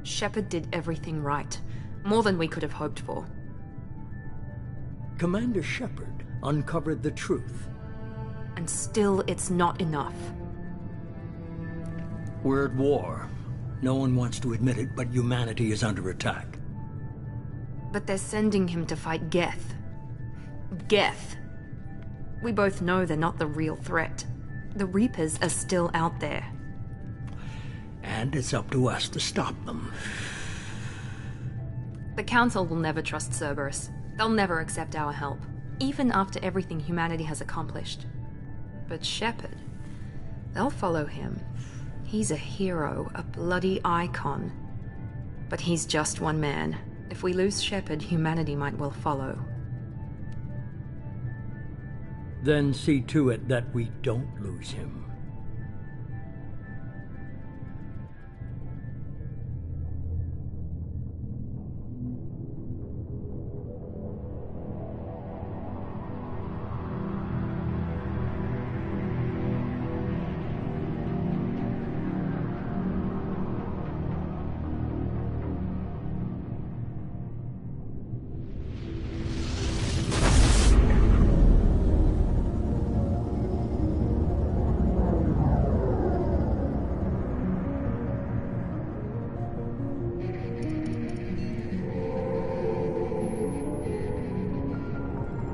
Shepard did everything right. More than we could have hoped for. Commander Shepard uncovered the truth. And still, it's not enough. We're at war. No one wants to admit it, but humanity is under attack. But they're sending him to fight Geth. Geth. We both know they're not the real threat. The Reapers are still out there. And it's up to us to stop them. The Council will never trust Cerberus. They'll never accept our help, even after everything humanity has accomplished. But Shepard, they'll follow him. He's a hero, a bloody icon. But he's just one man. If we lose Shepard, humanity might well follow. Then see to it that we don't lose him.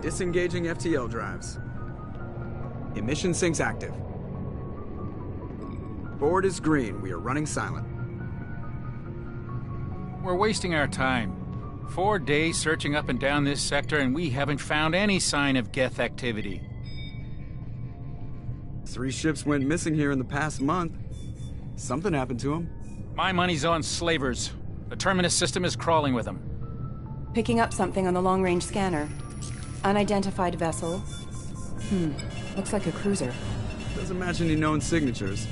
Disengaging FTL drives. Emission sinks active. Board is green. We are running silent. We're wasting our time. 4 days searching up and down this sector, and we haven't found any sign of Geth activity. 3 ships went missing here in the past month. Something happened to them. My money's on slavers. The Terminus system is crawling with them. Picking up something on the long-range scanner. Unidentified vessel. Looks like a cruiser. Doesn't match any known signatures.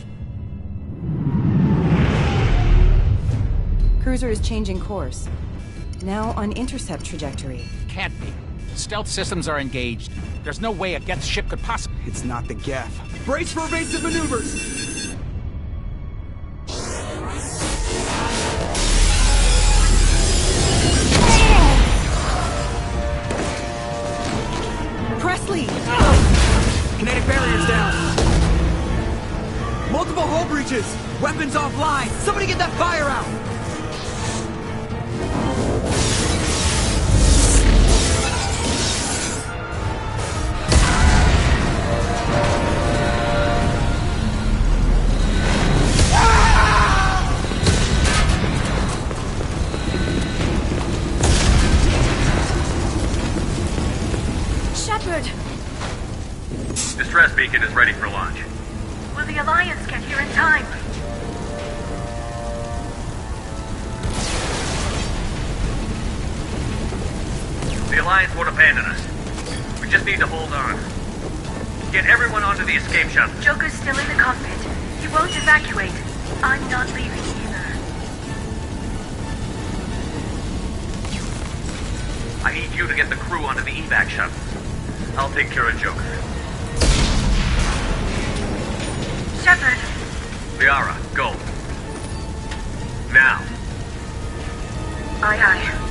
Cruiser is changing course. Now on intercept trajectory. Can't be. Stealth systems are engaged. There's no way a Geth ship could possibly... It's not the Geth. Brace for evasive maneuvers! Presley! Kinetic barriers down! Multiple hull breaches! Weapons offline! Somebody get that fire out! Distress beacon is ready for launch. Will the Alliance get here in time? The Alliance won't abandon us. We just need to hold on. Get everyone onto the escape shuttle. Joker's still in the cockpit. He won't evacuate. I'm not leaving either. I need you to get the crew onto the evac shuttle. I'll take care of Joker. Shepard! Liara, go. Now. Aye, aye.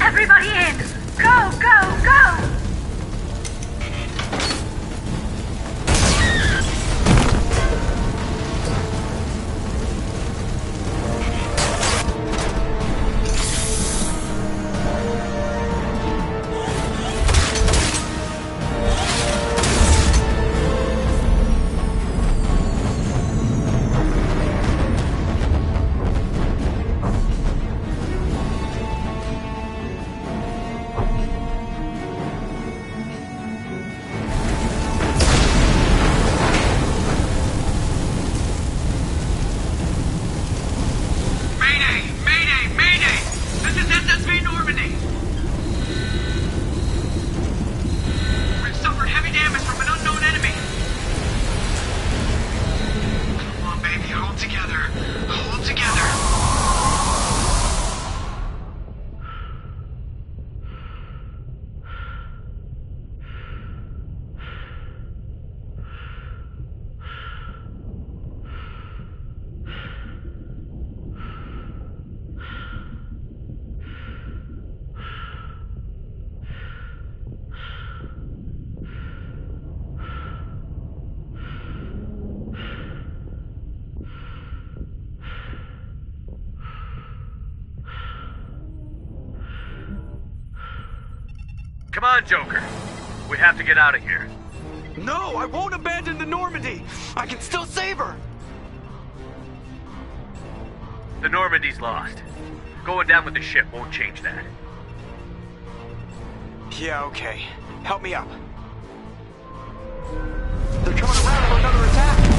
Everybody in! Go, go, go! Come on, Joker. We have to get out of here. No, I won't abandon the Normandy. I can still save her. The Normandy's lost. Going down with the ship won't change that. Yeah, okay. Help me up. They're coming around for another attack.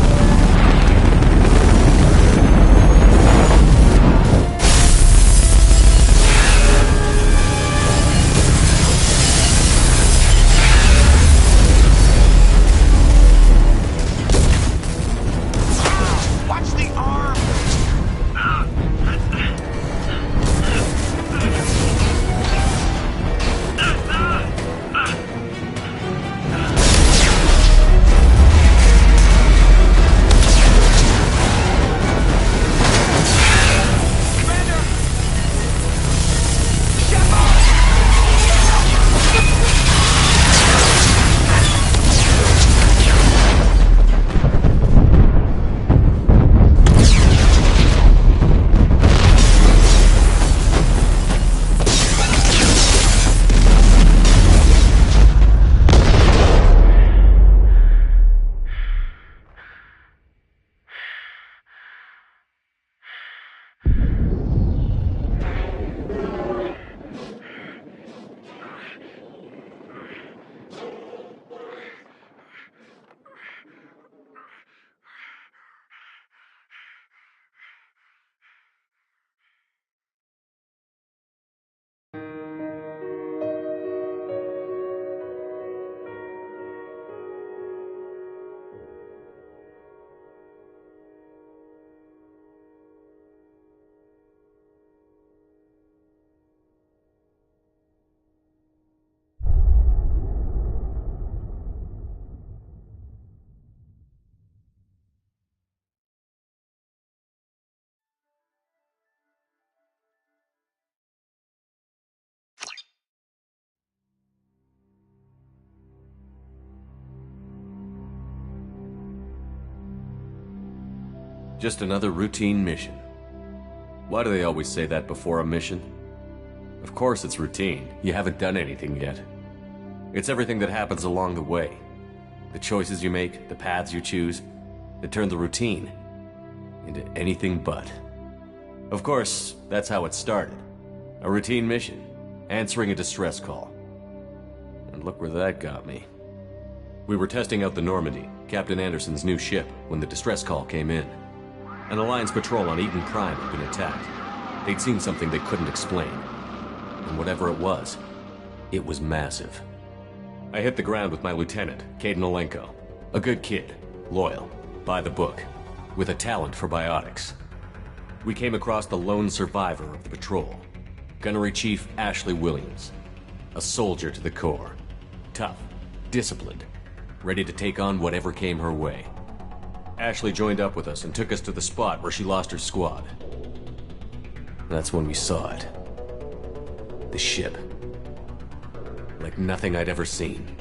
Watch the arm! Just another routine mission. Why do they always say that before a mission? Of course it's routine. You haven't done anything yet. It's everything that happens along the way. The choices you make, the paths you choose, that turn the routine into anything but. Of course, that's how it started. A routine mission, answering a distress call. And look where that got me. We were testing out the Normandy, Captain Anderson's new ship, when the distress call came in. An Alliance patrol on Eden Prime had been attacked. They'd seen something they couldn't explain. And whatever it was massive. I hit the ground with my lieutenant, Kaidan Alenko. A good kid, loyal, by the book, with a talent for biotics. We came across the lone survivor of the patrol, Gunnery Chief Ashley Williams. A soldier to the core. Tough, disciplined, ready to take on whatever came her way. Ashley joined up with us and took us to the spot where she lost her squad. That's when we saw it. The ship. Like nothing I'd ever seen.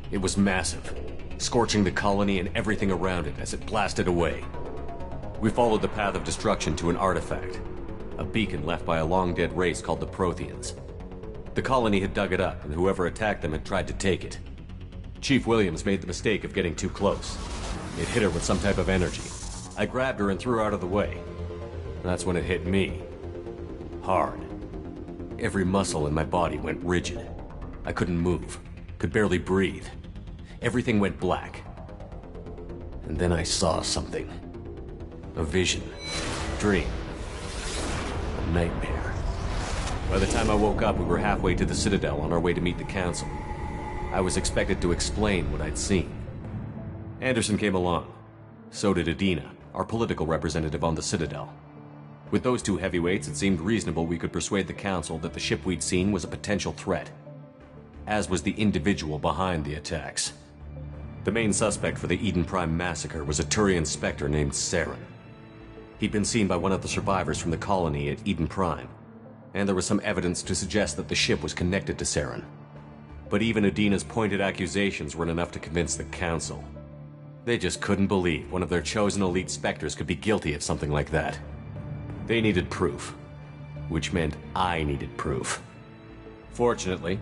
It was massive, scorching the colony and everything around it as it blasted away. We followed the path of destruction to an artifact, a beacon left by a long-dead race called the Protheans. The colony had dug it up, and whoever attacked them had tried to take it. Chief Williams made the mistake of getting too close. It hit her with some type of energy. I grabbed her and threw her out of the way. That's when it hit me. Hard. Every muscle in my body went rigid. I couldn't move, could barely breathe. Everything went black. And then I saw something. A vision. Dream. A nightmare. By the time I woke up, we were halfway to the Citadel on our way to meet the Council. I was expected to explain what I'd seen. Anderson came along. So did Adina, our political representative on the Citadel. With those two heavyweights, it seemed reasonable we could persuade the Council that the ship we'd seen was a potential threat, as was the individual behind the attacks. The main suspect for the Eden Prime massacre was a Turian Spectre named Saren. He'd been seen by one of the survivors from the colony at Eden Prime, and there was some evidence to suggest that the ship was connected to Saren. But even Adina's pointed accusations weren't enough to convince the Council. They just couldn't believe one of their chosen elite Spectres could be guilty of something like that. They needed proof, which meant I needed proof. Fortunately,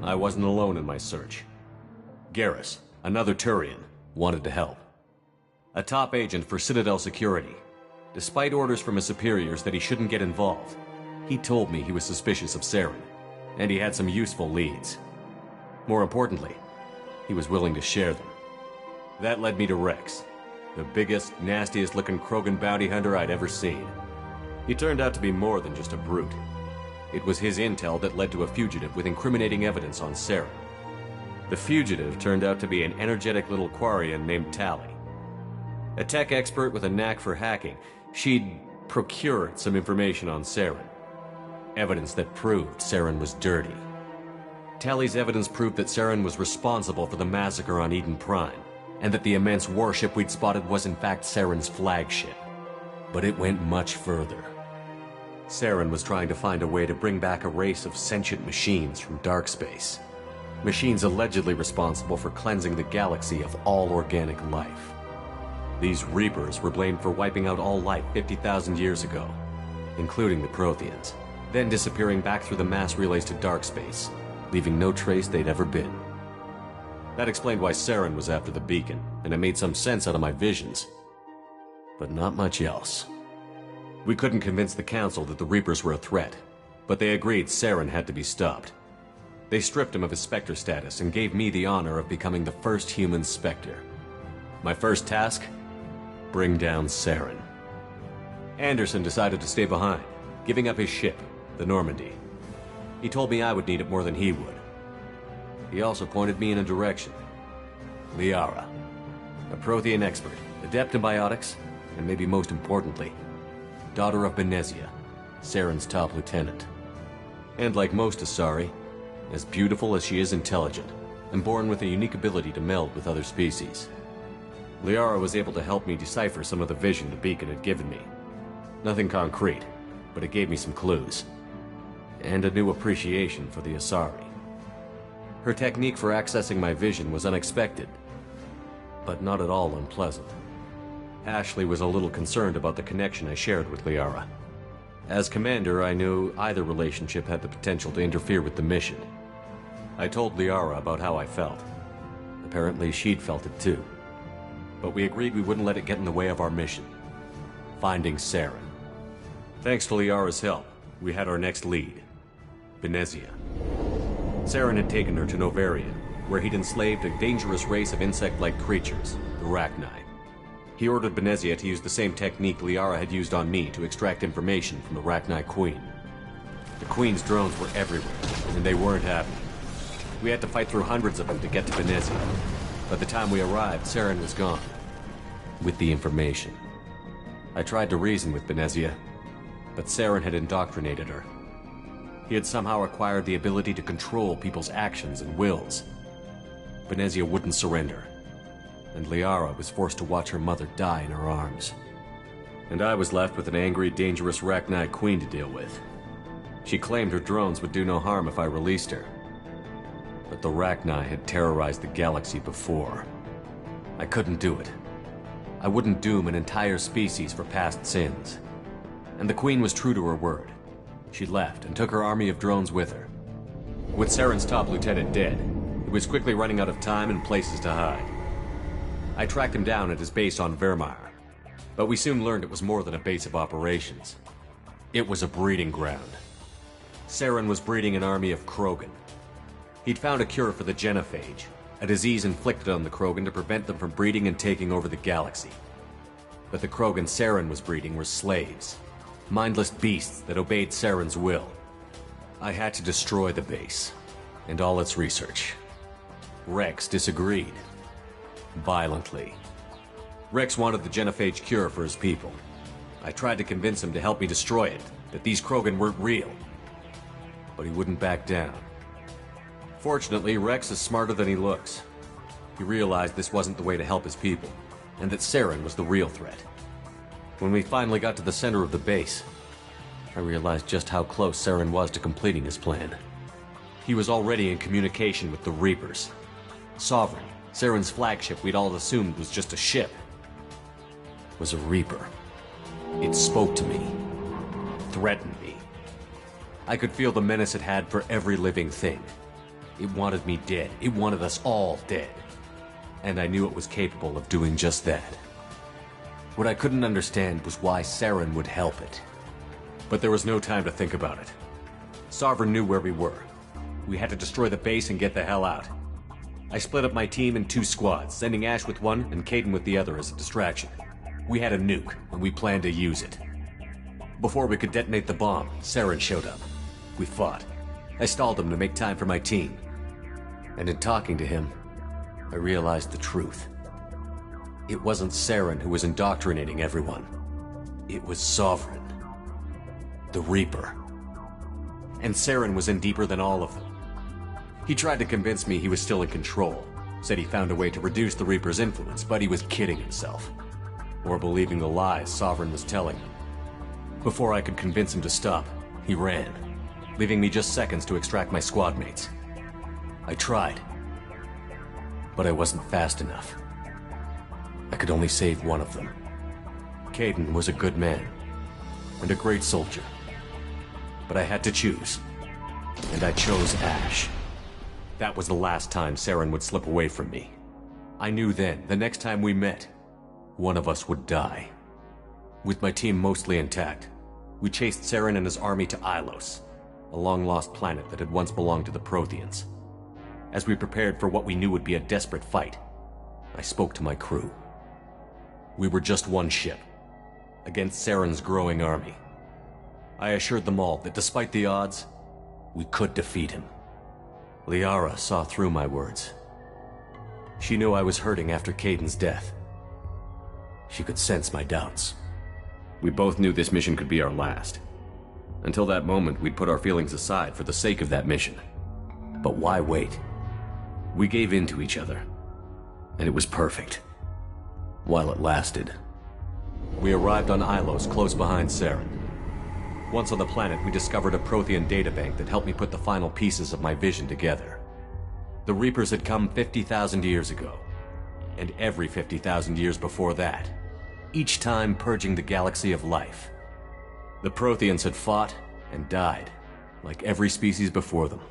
I wasn't alone in my search. Garrus, another Turian, wanted to help. A top agent for Citadel Security. Despite orders from his superiors that he shouldn't get involved, he told me he was suspicious of Saren, and he had some useful leads. More importantly, he was willing to share them. That led me to Rex, the biggest, nastiest-looking Krogan bounty hunter I'd ever seen. He turned out to be more than just a brute. It was his intel that led to a fugitive with incriminating evidence on Saren. The fugitive turned out to be an energetic little Quarian named Tali. A tech expert with a knack for hacking, she'd procured some information on Saren. Evidence that proved Saren was dirty. Tali's evidence proved that Saren was responsible for the massacre on Eden Prime, and that the immense warship we'd spotted was in fact Saren's flagship. But it went much further. Saren was trying to find a way to bring back a race of sentient machines from dark space. Machines allegedly responsible for cleansing the galaxy of all organic life. These Reapers were blamed for wiping out all life 50,000 years ago, including the Protheans, then disappearing back through the mass relays to dark space, leaving no trace they'd ever been. That explained why Saren was after the beacon, and it made some sense out of my visions. But not much else. We couldn't convince the Council that the Reapers were a threat, but they agreed Saren had to be stopped. They stripped him of his Spectre status and gave me the honor of becoming the first human Spectre. My first task? Bring down Saren. Anderson decided to stay behind, giving up his ship, the Normandy. He told me I would need it more than he would. He also pointed me in a direction. Liara, a Prothean expert, adept in biotics, and maybe most importantly, daughter of Benezia, Saren's top lieutenant. And like most Asari, as beautiful as she is intelligent, and born with a unique ability to meld with other species. Liara was able to help me decipher some of the vision the beacon had given me. Nothing concrete, but it gave me some clues. And a new appreciation for the Asari. Her technique for accessing my vision was unexpected, but not at all unpleasant. Ashley was a little concerned about the connection I shared with Liara. As commander, I knew either relationship had the potential to interfere with the mission. I told Liara about how I felt. Apparently, she'd felt it too. But we agreed we wouldn't let it get in the way of our mission. Finding Saren. Thanks to Liara's help, we had our next lead. Benezia. Saren had taken her to Noveria, where he'd enslaved a dangerous race of insect-like creatures, the Rachni. He ordered Benezia to use the same technique Liara had used on me to extract information from the Rachni Queen. The Queen's drones were everywhere, and they weren't happy. We had to fight through hundreds of them to get to Benezia. By the time we arrived, Saren was gone. With the information. I tried to reason with Benezia, but Saren had indoctrinated her. He had somehow acquired the ability to control people's actions and wills. Benezia wouldn't surrender, and Liara was forced to watch her mother die in her arms. And I was left with an angry, dangerous Rachni Queen to deal with. She claimed her drones would do no harm if I released her. But the Rachni had terrorized the galaxy before. I couldn't do it. I wouldn't doom an entire species for past sins. And the Queen was true to her word. She left and took her army of drones with her. With Saren's top lieutenant dead, it was quickly running out of time and places to hide. I tracked him down at his base on Vermeer, but we soon learned it was more than a base of operations. It was a breeding ground. Saren was breeding an army of Krogan. He'd found a cure for the genophage, a disease inflicted on the Krogan to prevent them from breeding and taking over the galaxy. But the Krogan Saren was breeding were slaves, mindless beasts that obeyed Saren's will. I had to destroy the base, and all its research. Rex disagreed. Violently. Rex wanted the genophage cure for his people. I tried to convince him to help me destroy it, that these Krogan weren't real. But he wouldn't back down. Fortunately, Rex is smarter than he looks. He realized this wasn't the way to help his people, and that Saren was the real threat. When we finally got to the center of the base, I realized just how close Saren was to completing his plan. He was already in communication with the Reapers. Sovereign, Saren's flagship we'd all assumed was just a ship, was a Reaper. It spoke to me, threatened me. I could feel the menace it had for every living thing. It wanted me dead. It wanted us all dead. And I knew it was capable of doing just that. What I couldn't understand was why Saren would help it. But there was no time to think about it. Sovereign knew where we were. We had to destroy the base and get the hell out. I split up my team in 2 squads, sending Ash with one and Kaidan with the other as a distraction. We had a nuke, and we planned to use it. Before we could detonate the bomb, Saren showed up. We fought. I stalled him to make time for my team. And in talking to him, I realized the truth. It wasn't Saren who was indoctrinating everyone. It was Sovereign. The Reaper. And Saren was in deeper than all of them. He tried to convince me he was still in control. Said he found a way to reduce the Reaper's influence, but he was kidding himself. Or believing the lies Sovereign was telling him. Before I could convince him to stop, he ran, leaving me just seconds to extract my squad mates. I tried, but I wasn't fast enough. I could only save one of them. Kaidan was a good man, and a great soldier. But I had to choose, and I chose Ash. That was the last time Saren would slip away from me. I knew then, the next time we met, one of us would die. With my team mostly intact, we chased Saren and his army to Ilos, a long-lost planet that had once belonged to the Protheans. As we prepared for what we knew would be a desperate fight, I spoke to my crew. We were just one ship, against Saren's growing army. I assured them all that despite the odds, we could defeat him. Liara saw through my words. She knew I was hurting after Kaidan's death. She could sense my doubts. We both knew this mission could be our last. Until that moment, we'd put our feelings aside for the sake of that mission. But why wait? We gave in to each other, and it was perfect. While it lasted. We arrived on Ilos, close behind Saren. Once on the planet, we discovered a Prothean databank that helped me put the final pieces of my vision together. The Reapers had come 50,000 years ago, and every 50,000 years before that, each time purging the galaxy of life. The Protheans had fought and died, like every species before them.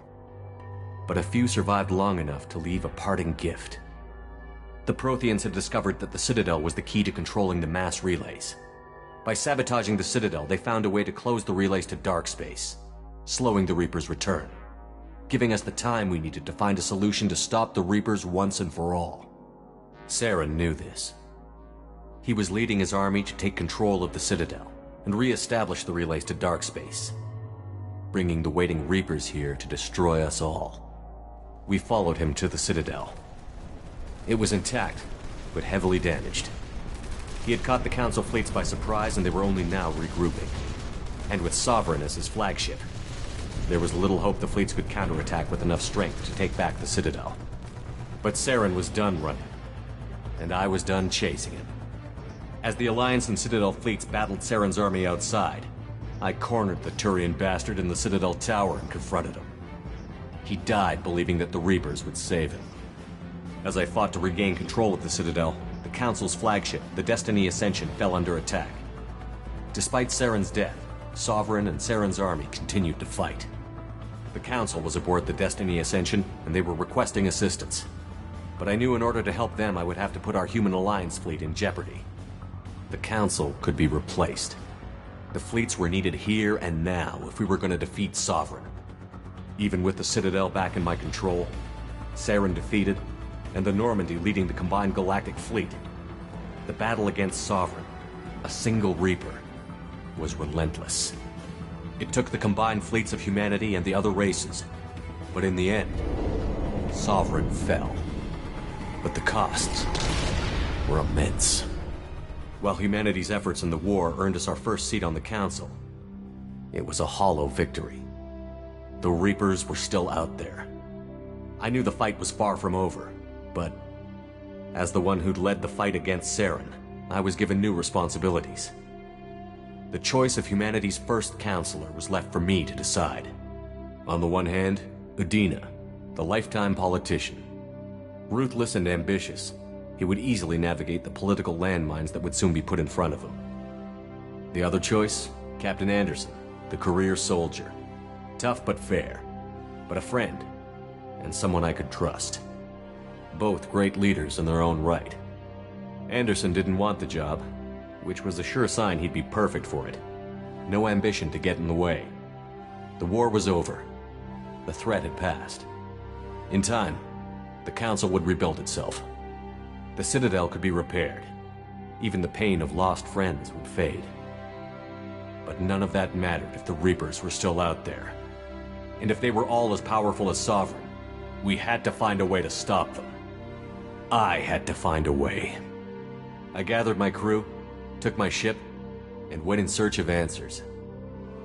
But a few survived long enough to leave a parting gift. The Protheans had discovered that the Citadel was the key to controlling the mass relays. By sabotaging the Citadel, they found a way to close the relays to dark space, slowing the Reaper's return, giving us the time we needed to find a solution to stop the Reapers once and for all. Saren knew this. He was leading his army to take control of the Citadel and re-establish the relays to dark space, bringing the waiting Reapers here to destroy us all. We followed him to the Citadel. It was intact, but heavily damaged. He had caught the Council fleets by surprise, and they were only now regrouping. And with Sovereign as his flagship, there was little hope the fleets could counterattack with enough strength to take back the Citadel. But Saren was done running, and I was done chasing him. As the Alliance and Citadel fleets battled Saren's army outside, I cornered the Turian bastard in the Citadel tower and confronted him. He died believing that the Reapers would save him. As I fought to regain control of the Citadel, the Council's flagship, the Destiny Ascension, fell under attack. Despite Saren's death, Sovereign and Saren's army continued to fight. The Council was aboard the Destiny Ascension, and they were requesting assistance. But I knew in order to help them, I would have to put our Human Alliance fleet in jeopardy. The Council could be replaced. The fleets were needed here and now if we were going to defeat Sovereign. Even with the Citadel back in my control, Saren defeated, and the Normandy leading the combined galactic fleet, the battle against Sovereign, a single Reaper, was relentless. It took the combined fleets of humanity and the other races, but in the end, Sovereign fell. But the costs were immense. While humanity's efforts in the war earned us our first seat on the Council, it was a hollow victory. The Reapers were still out there. I knew the fight was far from over, but as the one who'd led the fight against Saren, I was given new responsibilities. The choice of humanity's first counselor was left for me to decide. On the one hand, Udina, the lifetime politician. Ruthless and ambitious, he would easily navigate the political landmines that would soon be put in front of him. The other choice, Captain Anderson, the career soldier. Tough but fair, but a friend, and someone I could trust. Both great leaders in their own right. Anderson didn't want the job, which was a sure sign he'd be perfect for it. No ambition to get in the way. The war was over. The threat had passed. In time, the Council would rebuild itself. The Citadel could be repaired. Even the pain of lost friends would fade. But none of that mattered if the Reapers were still out there. And if they were all as powerful as Sovereign, we had to find a way to stop them. I had to find a way. I gathered my crew, took my ship, and went in search of answers.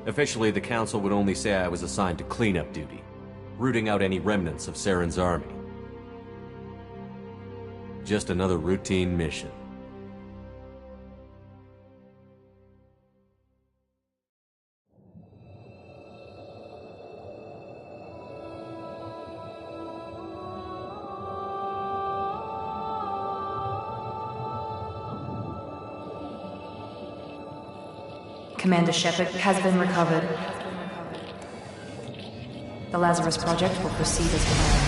Officially, the Council would only say I was assigned to cleanup duty, rooting out any remnants of Saren's army. Just another routine mission. Commander Shepard has been recovered. The Lazarus Project will proceed as planned.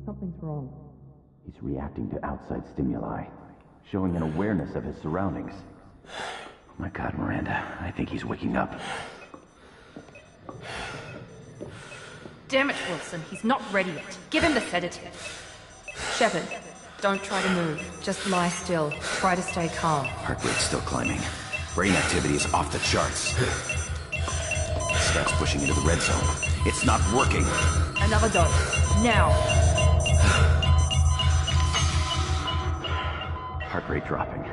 Something's wrong. He's reacting to outside stimuli, showing an awareness of his surroundings. Oh my God, Miranda, I think he's waking up. Damn it, Wilson. He's not ready yet. Give him the sedative. Shepard, don't try to move. Just lie still. Try to stay calm. Heart rate's still climbing. Brain activity is off the charts. Stats pushing into the red zone. It's not working. Another dose. Now. Heart rate dropping.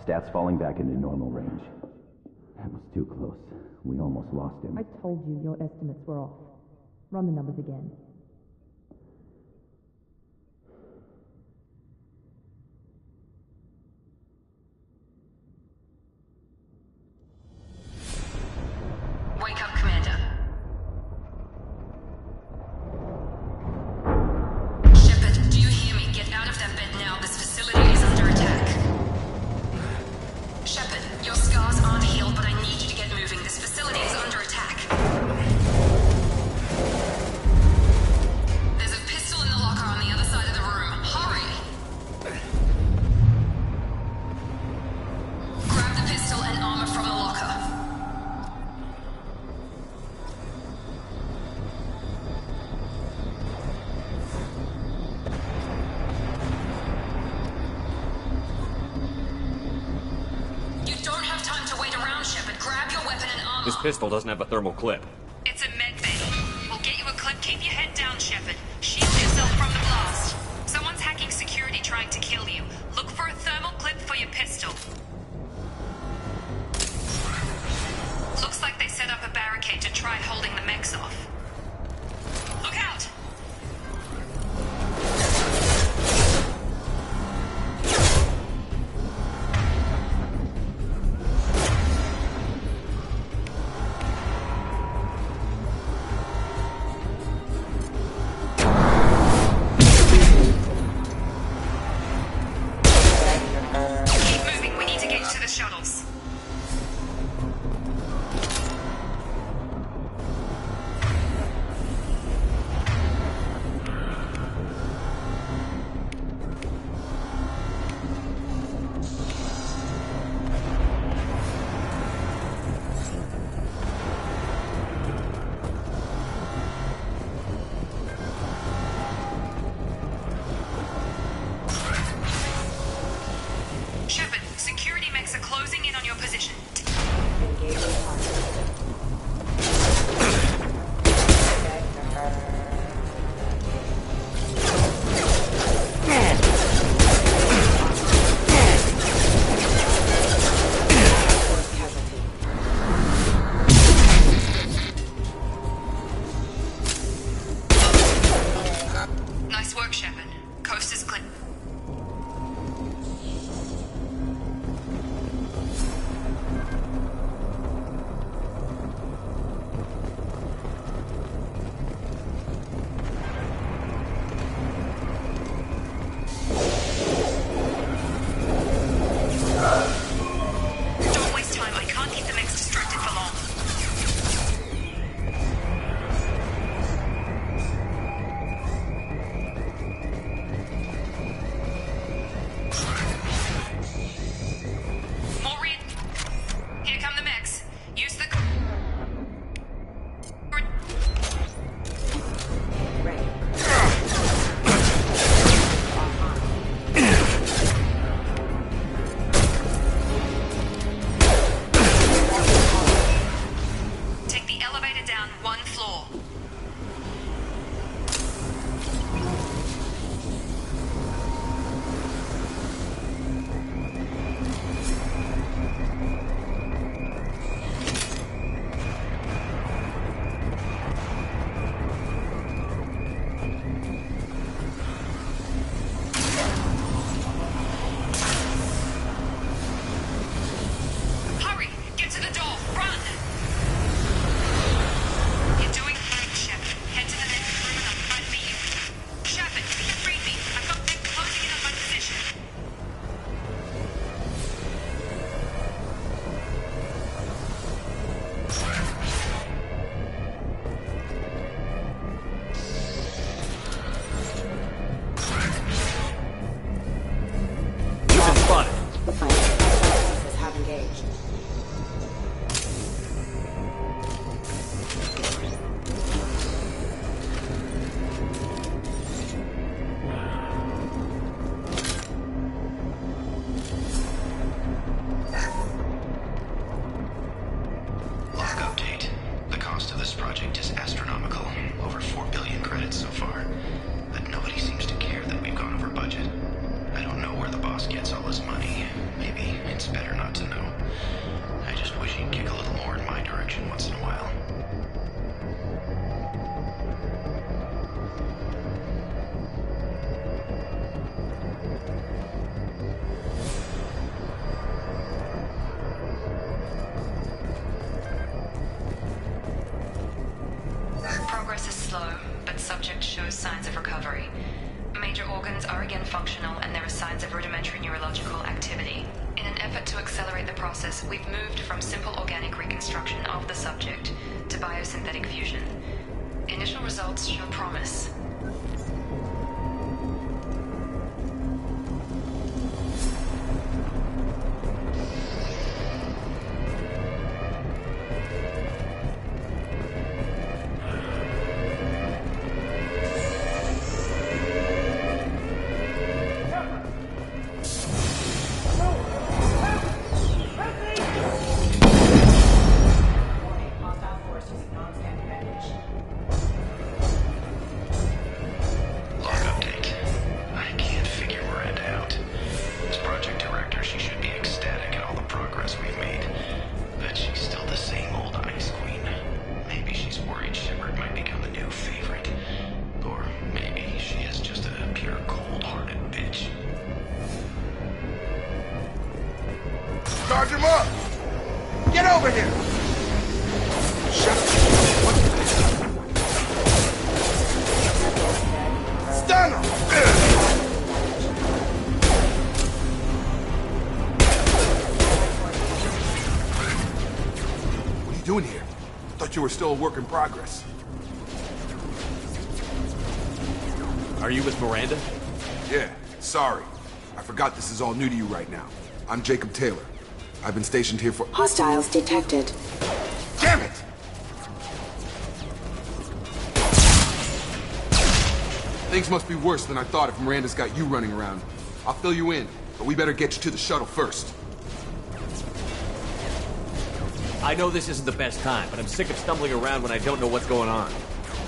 Stats falling back into normal range. That was too close. We almost lost him. I told you your estimates were off. Run the numbers again. Wake up, Commander. Shepard, do you hear me? Get out of that bed now. This facility is under attack. Shepard, your scars aren't healed, but I need you to get moving. This facility is under attack. There's a pistol in the locker on the other side of the room. Hurry! Grab the pistol and armor from the locker. You don't have time to wait around, Shepard. Grab your weapon and armor. This pistol doesn't have a thermal clip. It's a med bay. We'll get you a clip. Keep your head down, Shepard. Shield yourself from the blast. Someone's hacking security trying to kill you. Look for a thermal clip for your pistol. Looks like they set up a barricade to try holding the mechs off. Look out! budget so far, but nobody seems to care that we've gone over budget. I don't know where the boss gets all his money. Maybe it's better not to know. I just wish he'd kick a little more in my direction once in a while. Progress is slow, but subject shows signs of recovery. Major organs are again functional, and there are signs of rudimentary neurological activity. In an effort to accelerate the process, we've moved from simple organic reconstruction of the subject to biosynthetic fusion. Initial results show promise. Charge him up! Get over here! Shut up! Stun him! What are you doing here? Thought you were still a work in progress. Are you with Miranda? Yeah, sorry. I forgot this is all new to you right now. I'm Jacob Taylor. I've been stationed here for— Hostiles detected. Damn it! Things must be worse than I thought if Miranda's got you running around. I'll fill you in, but we better get you to the shuttle first. I know this isn't the best time, but I'm sick of stumbling around when I don't know what's going on.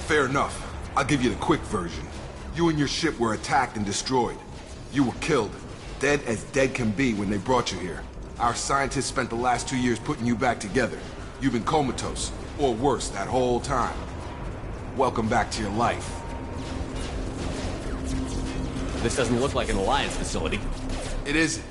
Fair enough. I'll give you the quick version. You and your ship were attacked and destroyed. You were killed. Dead as dead can be when they brought you here. Our scientists spent the last 2 years putting you back together. You've been comatose, or worse, that whole time. Welcome back to your life. This doesn't look like an Alliance facility. It isn't.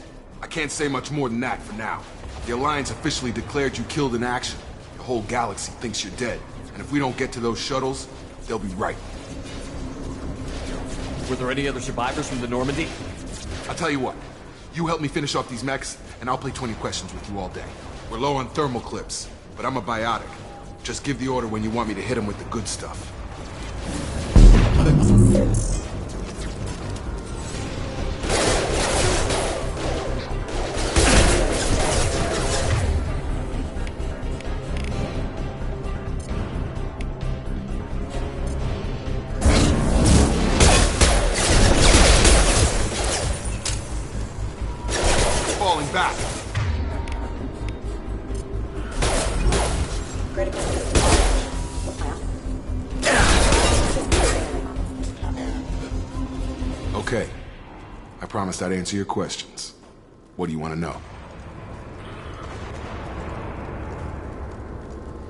I can't say much more than that for now. The Alliance officially declared you killed in action. The whole galaxy thinks you're dead. And if we don't get to those shuttles, they'll be right. Were there any other survivors from the Normandy? I'll tell you what. You help me finish off these mechs, and I'll play 20 questions with you all day. We're low on thermal clips, but I'm a biotic. Just give the order when you want me to hit them with the good stuff. Falling back. Okay. I promised I'd answer your questions. What do you want to know?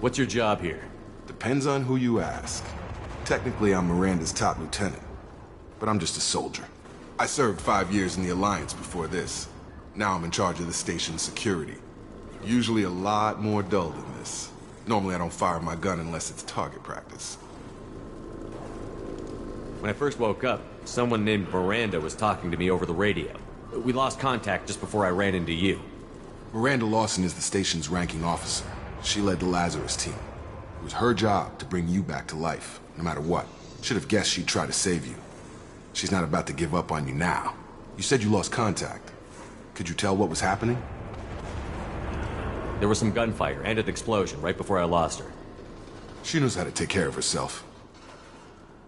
What's your job here? Depends on who you ask. Technically, I'm Miranda's top lieutenant, but I'm just a soldier. I served 5 years in the Alliance before this. Now I'm in charge of the station's security. Usually a lot more dull than this. Normally I don't fire my gun unless it's target practice. When I first woke up, someone named Miranda was talking to me over the radio. We lost contact just before I ran into you. Miranda Lawson is the station's ranking officer. She led the Lazarus team. It was her job to bring you back to life, no matter what. Should have guessed she'd try to save you. She's not about to give up on you now. You said you lost contact. Could you tell what was happening? There was some gunfire and an explosion right before I lost her. She knows how to take care of herself.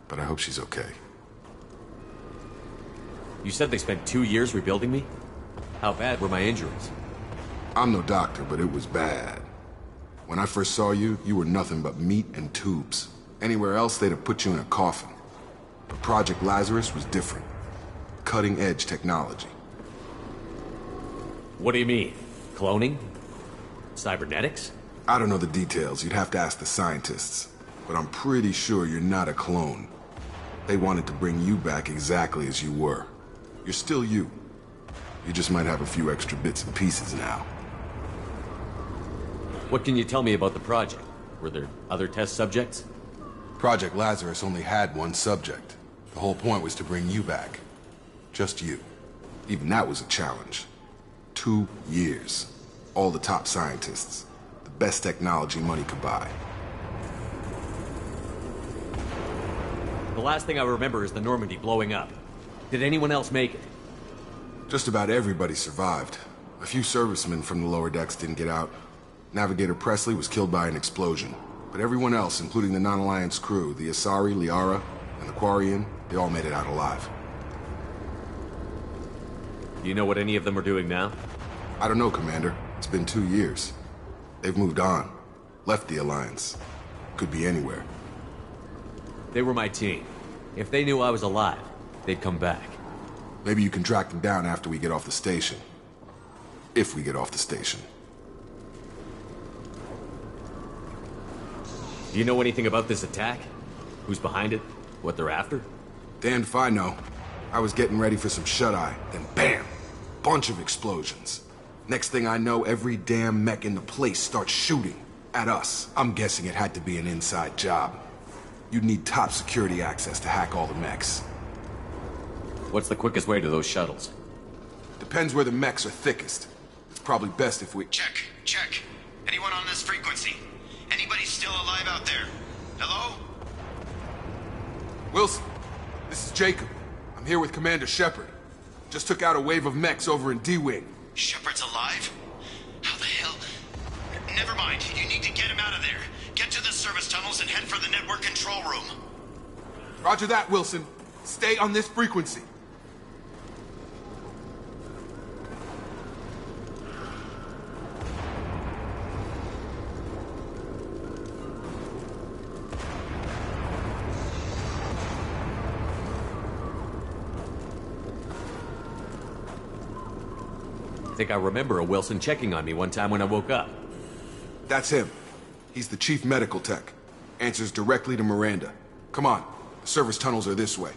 But I hope she's okay. You said they spent 2 years rebuilding me? How bad were my injuries? I'm no doctor, but it was bad. When I first saw you, you were nothing but meat and tubes. Anywhere else, they'd have put you in a coffin. But Project Lazarus was different. Cutting-edge technology. What do you mean? Cloning? Cybernetics? I don't know the details. You'd have to ask the scientists. But I'm pretty sure you're not a clone. They wanted to bring you back exactly as you were. You're still you. You just might have a few extra bits and pieces now. What can you tell me about the project? Were there other test subjects? Project Lazarus only had one subject. The whole point was to bring you back. Just you. Even that was a challenge. 2 years. All the top scientists. The best technology money could buy. The last thing I remember is the Normandy blowing up. Did anyone else make it? Just about everybody survived. A few servicemen from the lower decks didn't get out. Navigator Presley was killed by an explosion. But everyone else, including the non-Alliance crew, the Asari, Liara, and the Quarian, they all made it out alive. Do you know what any of them are doing now? I don't know, Commander. It's been 2 years. They've moved on. Left the Alliance. Could be anywhere. They were my team. If they knew I was alive, they'd come back. Maybe you can track them down after we get off the station. If we get off the station. Do you know anything about this attack? Who's behind it? What they're after? Damned if I know. I was getting ready for some shut-eye, then bam! Bunch of explosions. Next thing I know, every damn mech in the place starts shooting. At us. I'm guessing it had to be an inside job. You'd need top security access to hack all the mechs. What's the quickest way to those shuttles? Depends where the mechs are thickest. It's probably best if we... Check. Anyone on this frequency? Anybody still alive out there? Hello? Wilson, this is Jacob. I'm here with Commander Shepard. Just took out a wave of mechs over in D-Wing. Shepard's alive? How the hell? Never mind. You need to get him out of there. Get to the service tunnels and head for the network control room. Roger that, Wilson. Stay on this frequency. I think I remember a Wilson checking on me one time when I woke up. That's him. He's the chief medical tech. Answers directly to Miranda. Come on. The service tunnels are this way.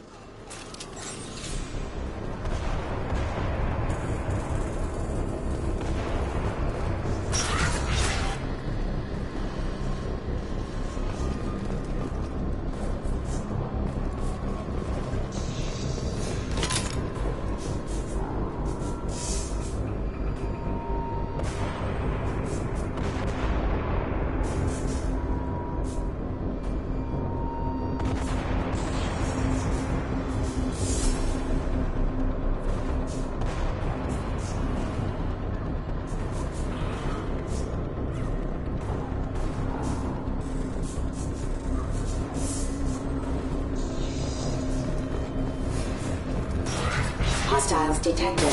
Hostiles detected.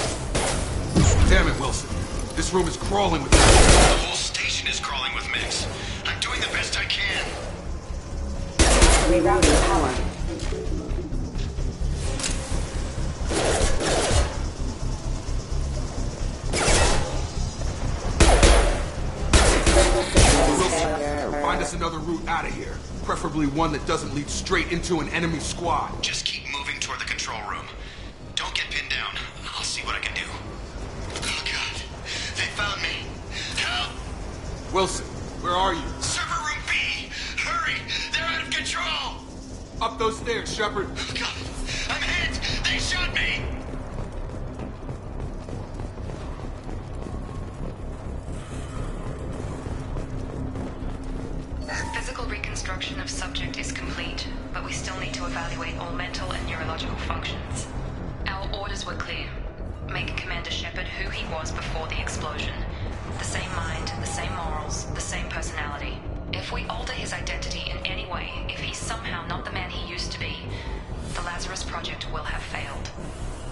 Damn it, Wilson. This room is crawling with The whole station is crawling with mechs. I'm doing the best I can. Rerouting power. Wilson, find us another route out of here. Preferably one that doesn't lead straight into an enemy squad. Just keep moving toward the control room. Don't get pinned down. I'll see what I can do. Oh, God. They found me. Help! Wilson, where are you? Server room B! Hurry! They're out of control! Up those stairs, Shepard. Oh, God. I'm hit! They shot me! Physical reconstruction of subject is complete, but we still need to evaluate all mental and neurological functions. Our orders were clear. Make Commander Shepard who he was before the explosion. The same mind, the same morals, the same personality. If we alter his identity in any way, if he's somehow not the man he used to be, the Lazarus Project will have failed.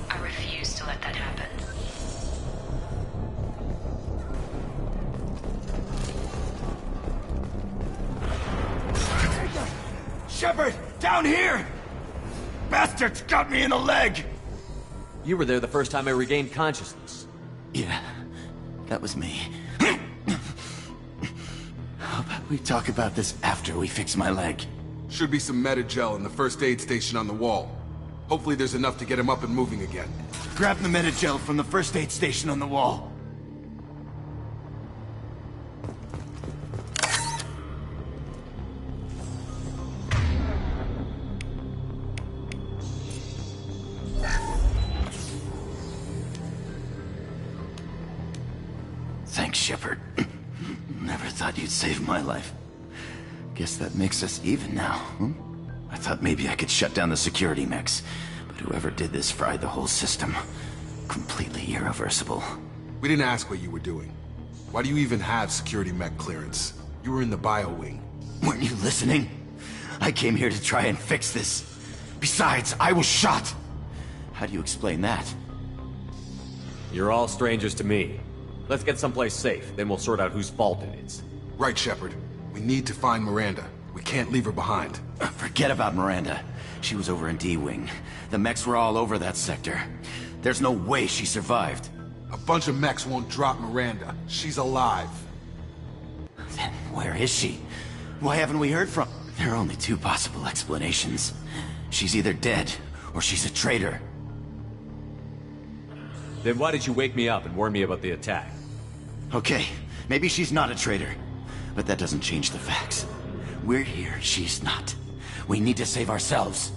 I refuse to let that happen. Shepard, down here! bastards got me in the leg! You were there the first time I regained consciousness. Yeah, that was me. How about we talk about this after we fix my leg? Should be some Metagel in the first aid station on the wall. Hopefully there's enough to get him up and moving again. Grab the Metagel from the first aid station on the wall. Thanks, Shepard. Never thought you'd save my life. Guess that makes us even now, hmm? I thought maybe I could shut down the security mechs, but whoever did this fried the whole system. Completely irreversible. We didn't ask what you were doing. Why do you even have security mech clearance? You were in the bio wing. Weren't you listening? I came here to try and fix this. Besides, I was shot! How do you explain that? You're all strangers to me. Let's get someplace safe, then we'll sort out whose fault it is. Right, Shepard. We need to find Miranda. We can't leave her behind. Forget about Miranda. She was over in D-Wing. The mechs were all over that sector. There's no way she survived. A bunch of mechs won't drop Miranda. She's alive. Then where is she? Why haven't we heard from... There are only two possible explanations. She's either dead, or she's a traitor. Then why did you wake me up and warn me about the attack? Okay, maybe she's not a traitor. But that doesn't change the facts. We're here, she's not. We need to save ourselves.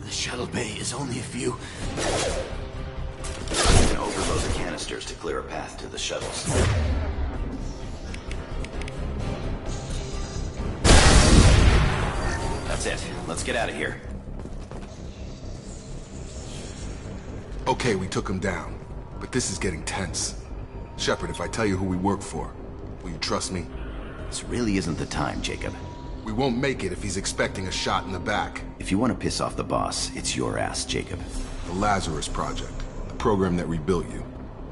The shuttle bay is only a few... I'm gonna overload the canisters to clear a path to the shuttles. That's it. Let's get out of here. Okay, we took him down. But this is getting tense. Shepard, if I tell you who we work for, will you trust me? This really isn't the time, Jacob. We won't make it if he's expecting a shot in the back. If you want to piss off the boss, it's your ass, Jacob. The Lazarus Project. The program that rebuilt you.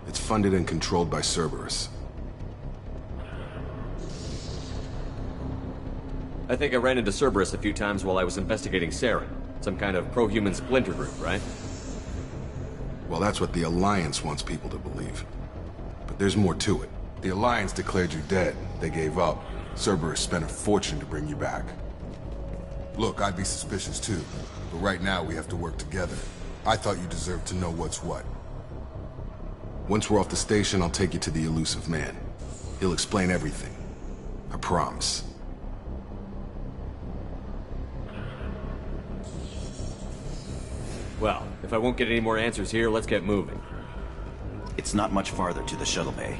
It's funded and controlled by Cerberus. I think I ran into Cerberus a few times while I was investigating Saren. Some kind of pro-human splinter group, right? Well, that's what the Alliance wants people to believe. But there's more to it. The Alliance declared you dead. They gave up. Cerberus spent a fortune to bring you back. Look, I'd be suspicious too. But right now, we have to work together. I thought you deserved to know what's what. Once we're off the station, I'll take you to the Elusive Man. He'll explain everything. I promise. Well, if I won't get any more answers here, let's get moving. It's not much farther to the shuttle bay.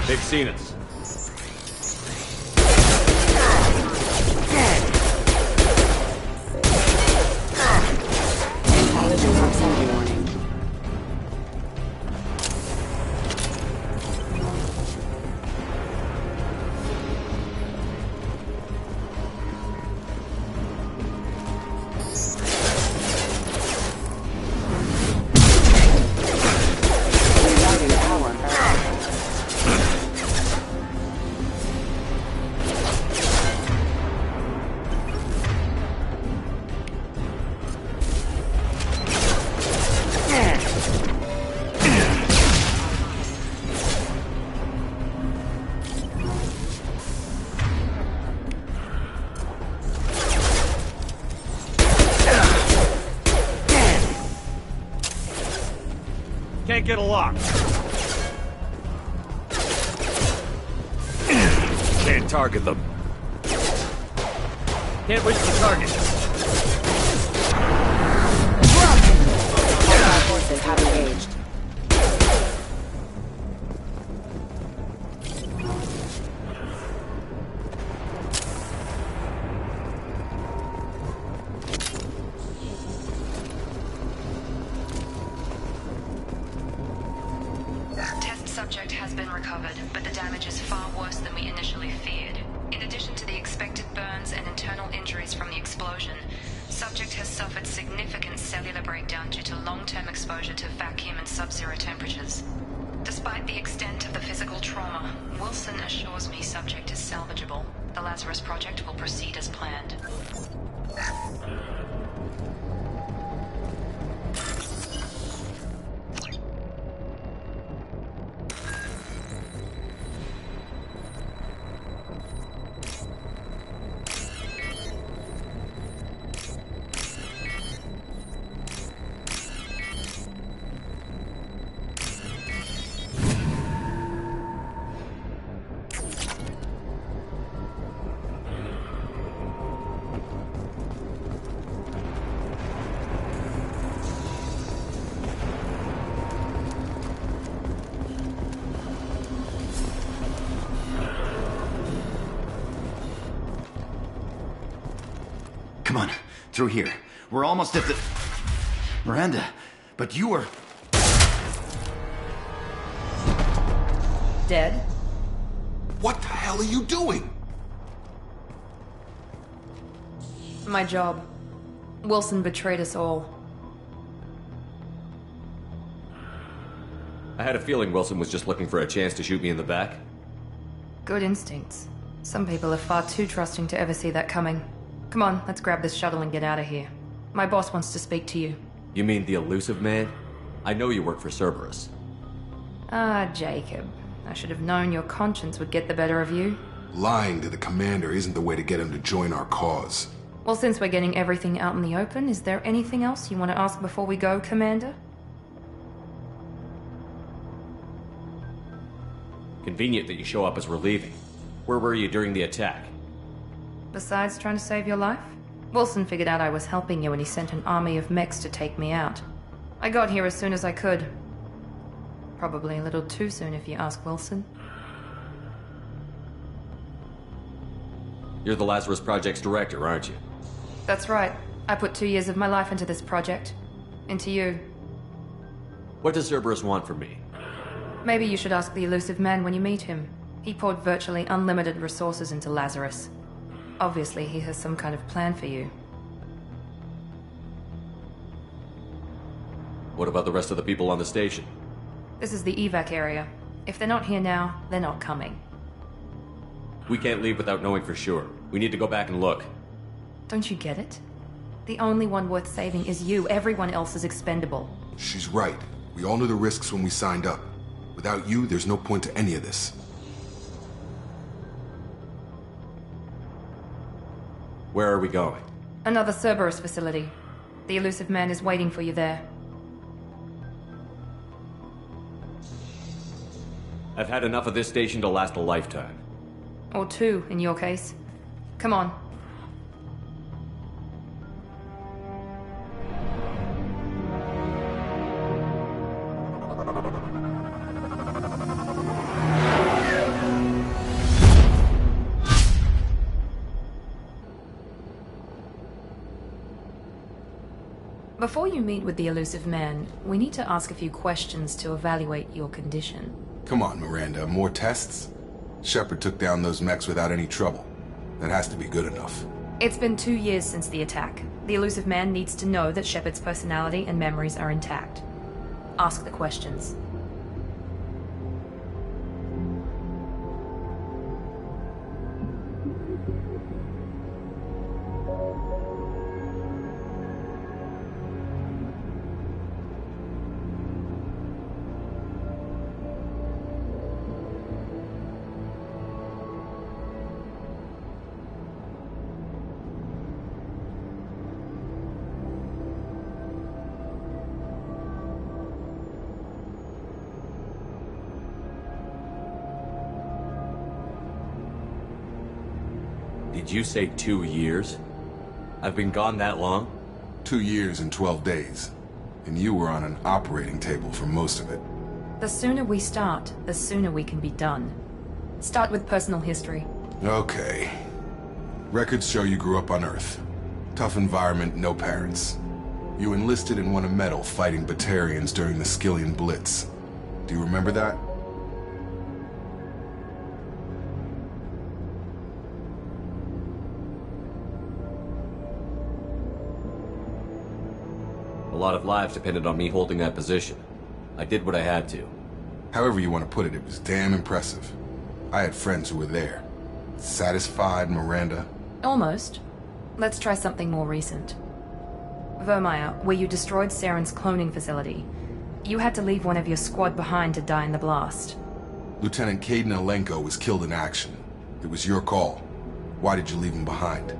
They've seen us. Pathogen proximity warning. Can't get a lock. target them. Can't reach the target. Hostile forces have engaged. Test subject has been recovered, but the damage is far worse than we initially feared. In addition to the expected burns and internal injuries from the explosion, subject has suffered significant cellular breakdown due to long-term exposure to vacuum and sub-zero temperatures. Despite the extent of the physical trauma, Wilson assures me subject is salvageable. The Lazarus Project will proceed as planned. Come on, through here. We're almost at the... Miranda, but you were... Dead? What the hell are you doing? My job. Wilson betrayed us all. I had a feeling Wilson was just looking for a chance to shoot me in the back. Good instincts. Some people are far too trusting to ever see that coming. Come on, let's grab this shuttle and get out of here. My boss wants to speak to you. You mean the elusive man? I know you work for Cerberus. Ah, Jacob. I should have known your conscience would get the better of you. Lying to the commander isn't the way to get him to join our cause. Well, since we're getting everything out in the open, is there anything else you want to ask before we go, Commander? Convenient that you show up as we're leaving. Where were you during the attack? Besides trying to save your life? Wilson figured out I was helping you and he sent an army of mechs to take me out. I got here as soon as I could. Probably a little too soon if you ask Wilson. You're the Lazarus Project's director, aren't you? That's right. I put 2 years of my life into this project. Into you. What does Cerberus want from me? Maybe you should ask the elusive man when you meet him. He poured virtually unlimited resources into Lazarus. Obviously, he has some kind of plan for you. What about the rest of the people on the station? This is the evac area. If they're not here now, they're not coming. We can't leave without knowing for sure. We need to go back and look. Don't you get it? The only one worth saving is you. Everyone else is expendable. She's right. We all knew the risks when we signed up. Without you, there's no point to any of this. Where are we going? Another Cerberus facility. The elusive man is waiting for you there. I've had enough of this station to last a lifetime. Or 2, in your case. Come on. Before you meet with the elusive man, we need to ask a few questions to evaluate your condition. Come on, Miranda, more tests? Shepard took down those mechs without any trouble. That has to be good enough. It's been 2 years since the attack. The elusive man needs to know that Shepard's personality and memories are intact. Ask the questions. Did you say 2 years? I've been gone that long? 2 years and 12 days. And you were on an operating table for most of it. The sooner we start, the sooner we can be done. Start with personal history. Okay. Records show you grew up on Earth. Tough environment, no parents. You enlisted and won a medal fighting Batarians during the Skillian Blitz. Do you remember that? A lot of lives depended on me holding that position. I did what I had to. However you want to put it, it was damn impressive. I had friends who were there. Satisfied, Miranda? Almost. Let's try something more recent. Vermeer, where you destroyed Saren's cloning facility. You had to leave one of your squad behind to die in the blast. Lieutenant Kaidan Alenko was killed in action. It was your call. Why did you leave him behind?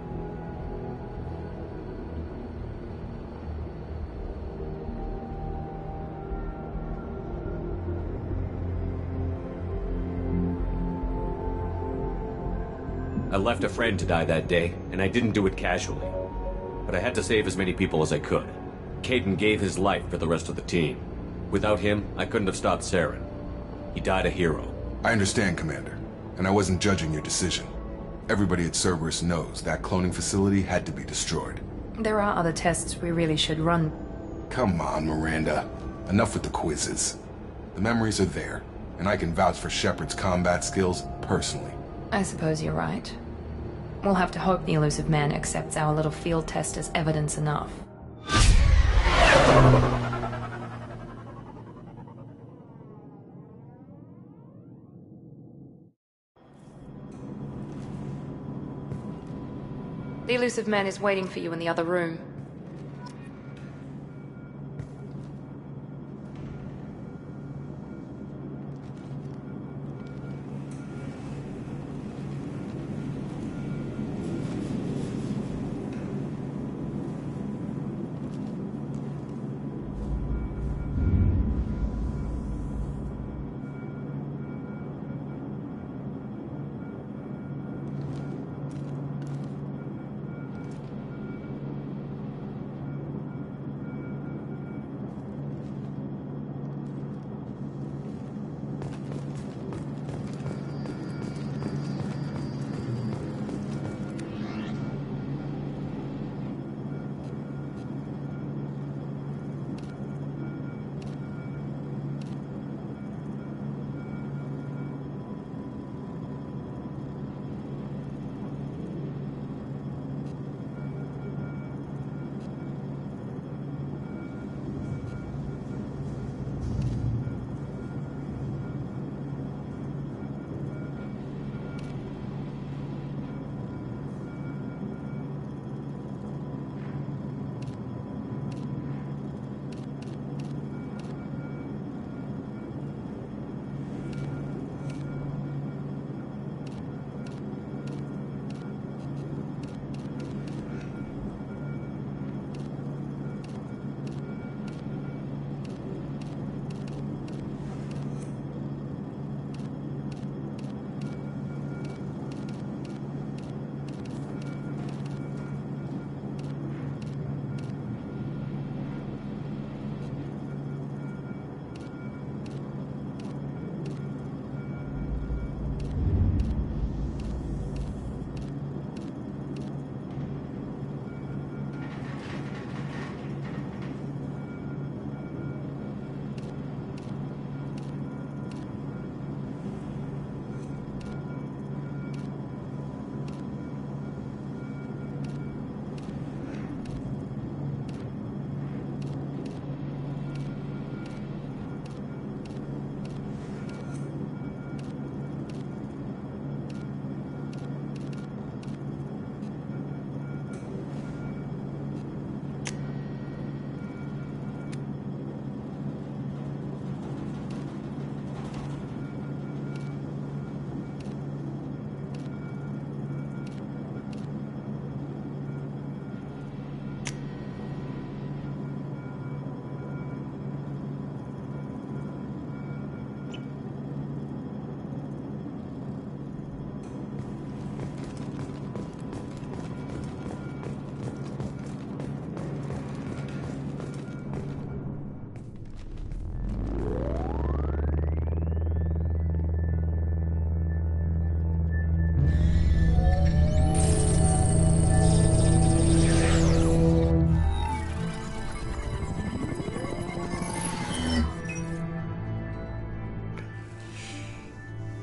I left a friend to die that day, and I didn't do it casually. But I had to save as many people as I could. Kaidan gave his life for the rest of the team. Without him, I couldn't have stopped Saren. He died a hero. I understand, Commander, and I wasn't judging your decision. Everybody at Cerberus knows that cloning facility had to be destroyed. There are other tests we really should run. Come on, Miranda. Enough with the quizzes. The memories are there, and I can vouch for Shepard's combat skills personally. I suppose you're right. We'll have to hope the Illusive Man accepts our little field test as evidence enough. The Illusive Man is waiting for you in the other room.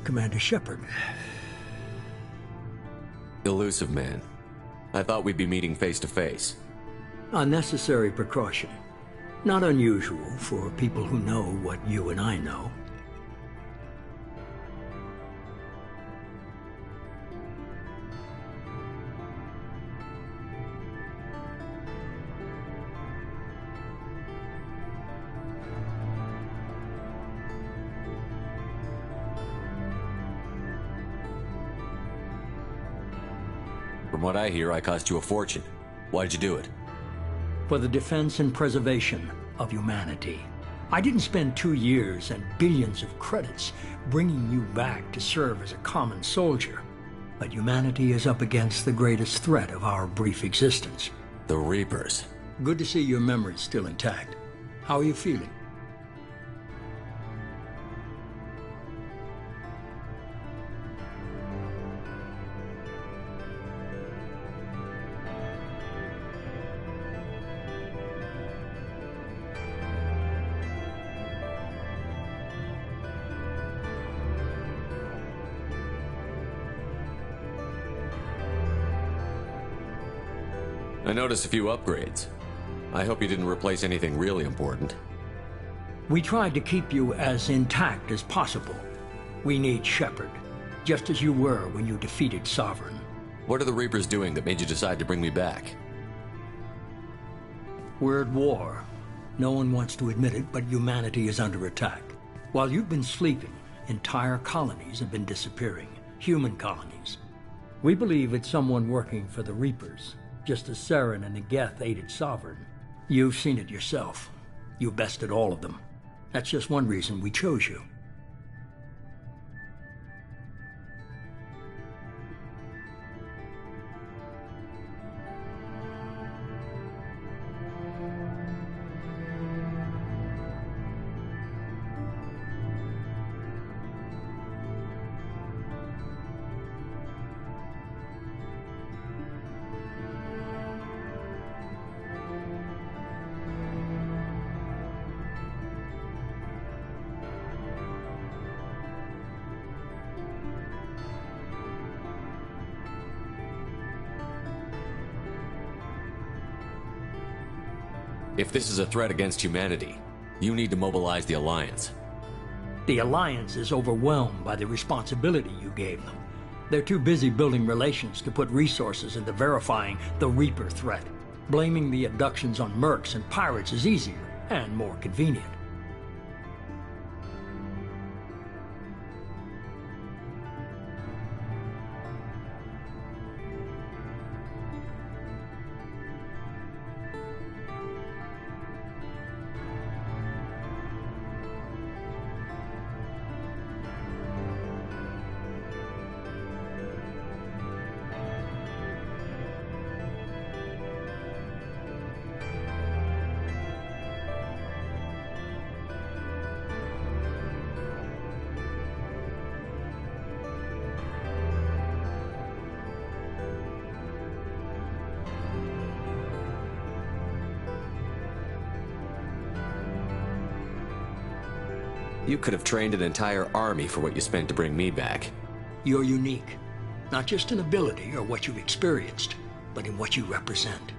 Commander Shepard. Elusive man. I thought we'd be meeting face to face. A necessary precaution. Not unusual for people who know what you and I know. From what I hear, I cost you a fortune. Why'd you do it? For the defense and preservation of humanity. I didn't spend 2 years and billions of credits bringing you back to serve as a common soldier. But humanity is up against the greatest threat of our brief existence. The Reapers. Good to see your memory's still intact. How are you feeling? I noticed a few upgrades. I hope you didn't replace anything really important. We tried to keep you as intact as possible. We need Shepard, just as you were when you defeated Sovereign. What are the Reapers doing that made you decide to bring me back? We're at war. No one wants to admit it, but humanity is under attack. While you've been sleeping, entire colonies have been disappearing. Human colonies. We believe it's someone working for the Reapers, just as Saren and Negeth aided Sovereign. You've seen it yourself. You bested all of them. That's just one reason we chose you. If this is a threat against humanity, you need to mobilize the Alliance. The Alliance is overwhelmed by the responsibility you gave them. They're too busy building relations to put resources into verifying the Reaper threat. Blaming the abductions on mercs and pirates is easier and more convenient. You could have trained an entire army for what you spent to bring me back. You're unique, not just in ability or what you've experienced, but in what you represent.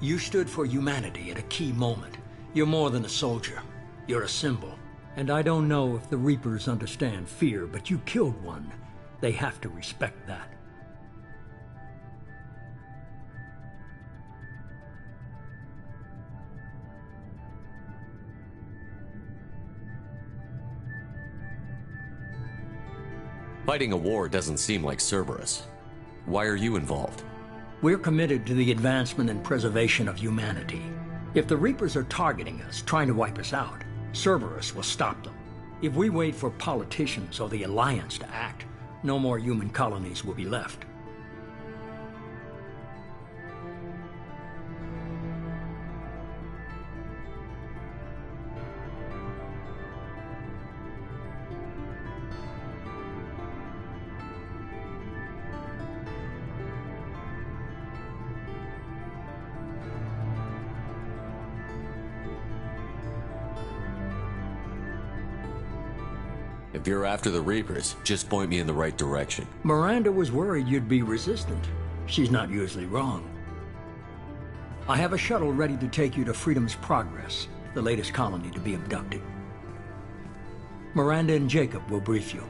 You stood for humanity at a key moment. You're more than a soldier. You're a symbol. And I don't know if the Reapers understand fear, but you killed one. They have to respect that. Fighting a war doesn't seem like Cerberus. Why are you involved? We're committed to the advancement and preservation of humanity. If the Reapers are targeting us, trying to wipe us out, Cerberus will stop them. If we wait for politicians or the Alliance to act, no more human colonies will be left. If you're after the Reapers, just point me in the right direction. Miranda was worried you'd be resistant. She's not usually wrong. I have a shuttle ready to take you to Freedom's Progress, the latest colony to be abducted. Miranda and Jacob will brief you.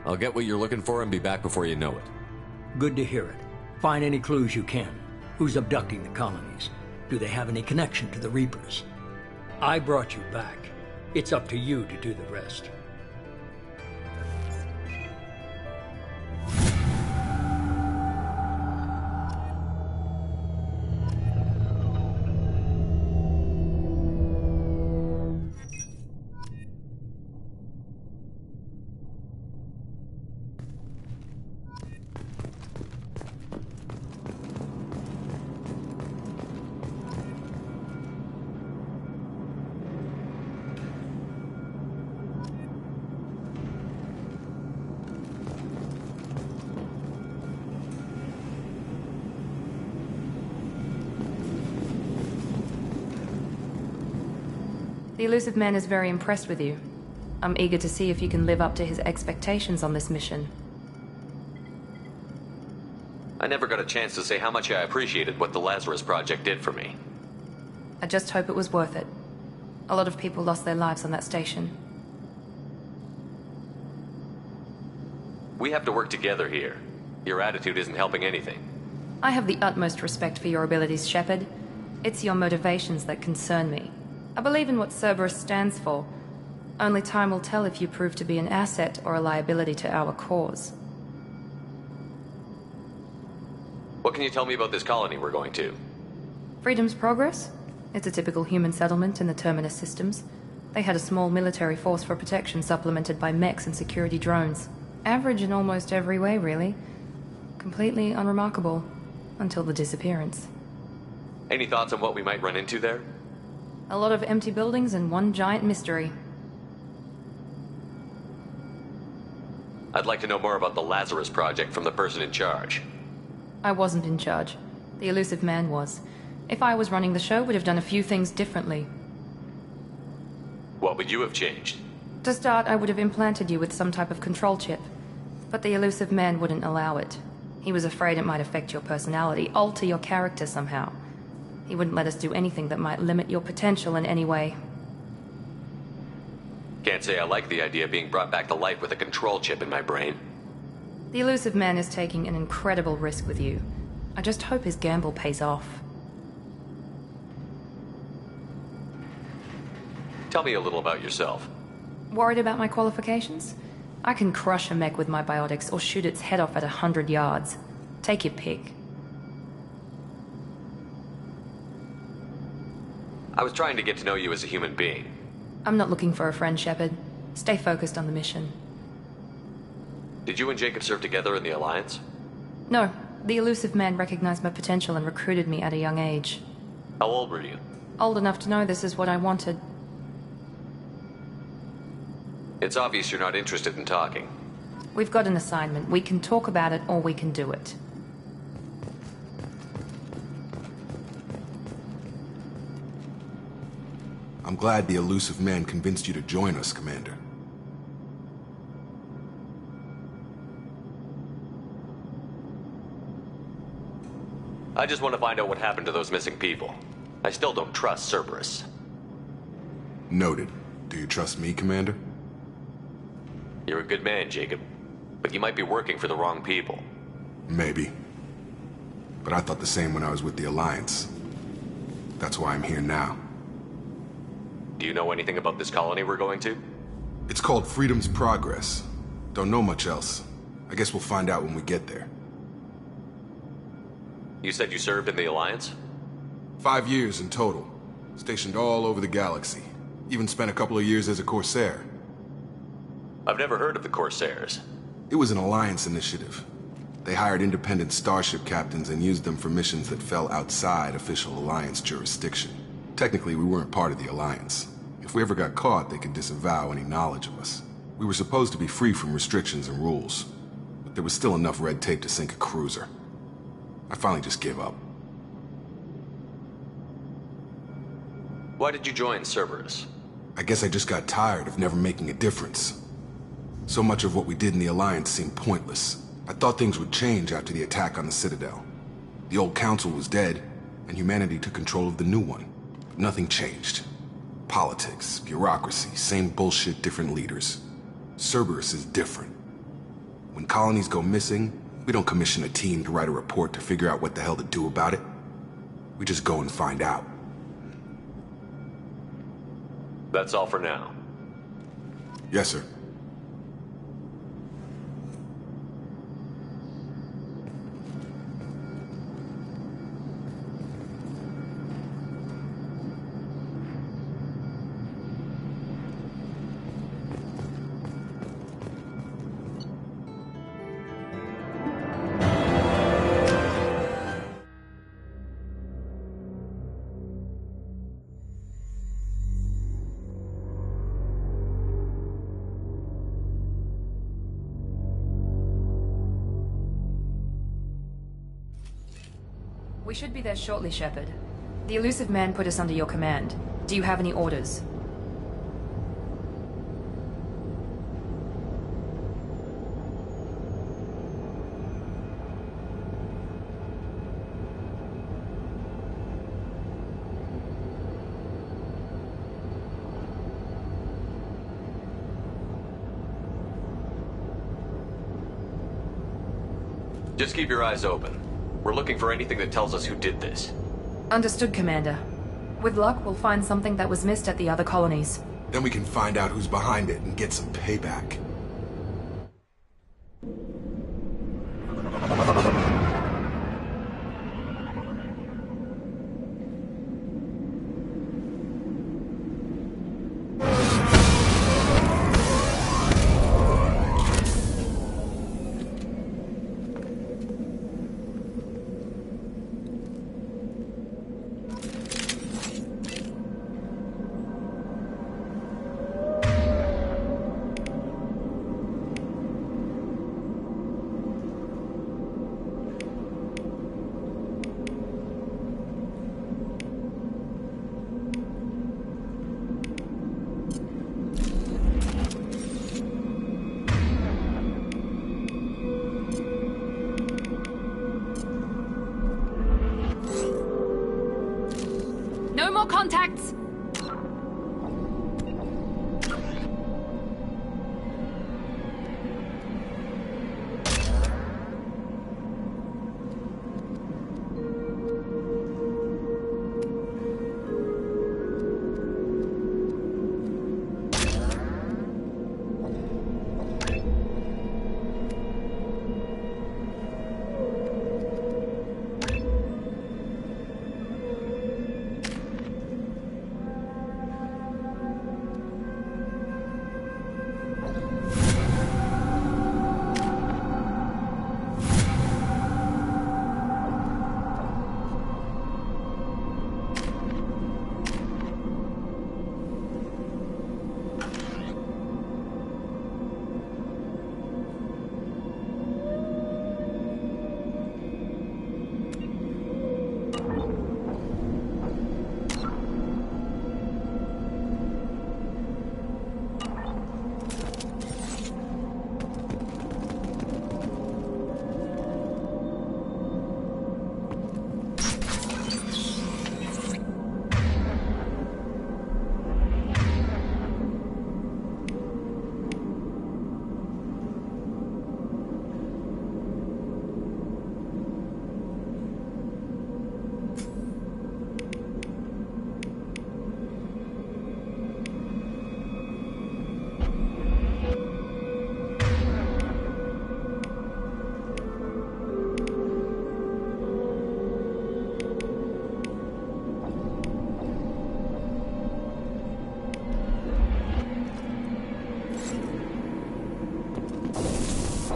I'll get what you're looking for and be back before you know it. Good to hear it. Find any clues you can. Who's abducting the colonies? Do they have any connection to the Reapers? I brought you back. It's up to you to do the rest. The Illusive Man is very impressed with you. I'm eager to see if you can live up to his expectations on this mission. I never got a chance to say how much I appreciated what the Lazarus Project did for me. I just hope it was worth it. A lot of people lost their lives on that station. We have to work together here. Your attitude isn't helping anything. I have the utmost respect for your abilities, Shepard. It's your motivations that concern me. I believe in what Cerberus stands for. Only time will tell if you prove to be an asset or a liability to our cause. What can you tell me about this colony we're going to? Freedom's Progress? It's a typical human settlement in the Terminus systems. They had a small military force for protection supplemented by mechs and security drones. Average in almost every way, really. Completely unremarkable. Until the disappearance. Any thoughts on what we might run into there? A lot of empty buildings and one giant mystery. I'd like to know more about the Lazarus Project from the person in charge. I wasn't in charge. The Illusive Man was. If I was running the show, we'd have done a few things differently. What would you have changed? To start, I would have implanted you with some type of control chip. But the Illusive Man wouldn't allow it. He was afraid it might affect your personality, alter your character somehow. He wouldn't let us do anything that might limit your potential in any way. Can't say I like the idea of being brought back to life with a control chip in my brain. The Illusive Man is taking an incredible risk with you. I just hope his gamble pays off. Tell me a little about yourself. Worried about my qualifications? I can crush a mech with my biotics or shoot its head off at 100 yards. Take your pick. I was trying to get to know you as a human being. I'm not looking for a friend, Shepard. Stay focused on the mission. Did you and Jacob serve together in the Alliance? No. The Illusive Man recognized my potential and recruited me at a young age. How old were you? Old enough to know this is what I wanted. It's obvious you're not interested in talking. We've got an assignment. We can talk about it or we can do it. I'm glad the Illusive Man convinced you to join us, Commander. I just want to find out what happened to those missing people. I still don't trust Cerberus. Noted. Do you trust me, Commander? You're a good man, Jacob. But you might be working for the wrong people. Maybe. But I thought the same when I was with the Alliance. That's why I'm here now. Do you know anything about this colony we're going to? It's called Freedom's Progress. Don't know much else. I guess we'll find out when we get there. You said you served in the Alliance? 5 years in total. Stationed all over the galaxy. Even spent a couple of years as a Corsair. I've never heard of the Corsairs. It was an Alliance initiative. They hired independent starship captains and used them for missions that fell outside official Alliance jurisdiction. Technically, we weren't part of the Alliance. If we ever got caught, they could disavow any knowledge of us. We were supposed to be free from restrictions and rules, but there was still enough red tape to sink a cruiser. I finally just gave up. Why did you join Cerberus? I guess I just got tired of never making a difference. So much of what we did in the Alliance seemed pointless. I thought things would change after the attack on the Citadel. The old council was dead, and humanity took control of the new one. But nothing changed. Politics, bureaucracy, same bullshit, different leaders. Cerberus is different. When colonies go missing, we don't commission a team to write a report to figure out what the hell to do about it. We just go and find out. That's all for now. Yes, sir. We should be there shortly, Shepard. The Illusive Man put us under your command. Do you have any orders? Just keep your eyes open. We're looking for anything that tells us who did this. Understood, Commander. With luck, we'll find something that was missed at the other colonies. Then we can find out who's behind it and get some payback. No more contacts!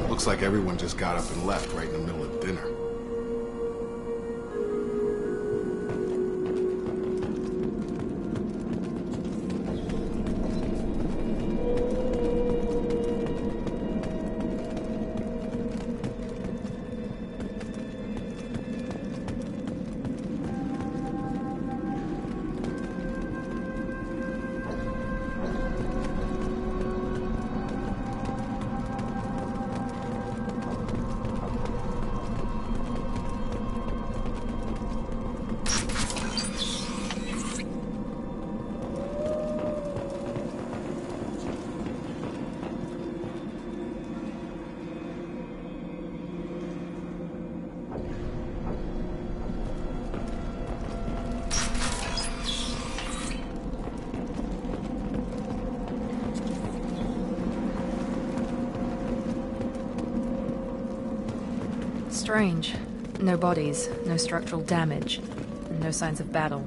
Looks like everyone just got up and left right in the middle of dinner. Strange. No bodies, no structural damage, and no signs of battle.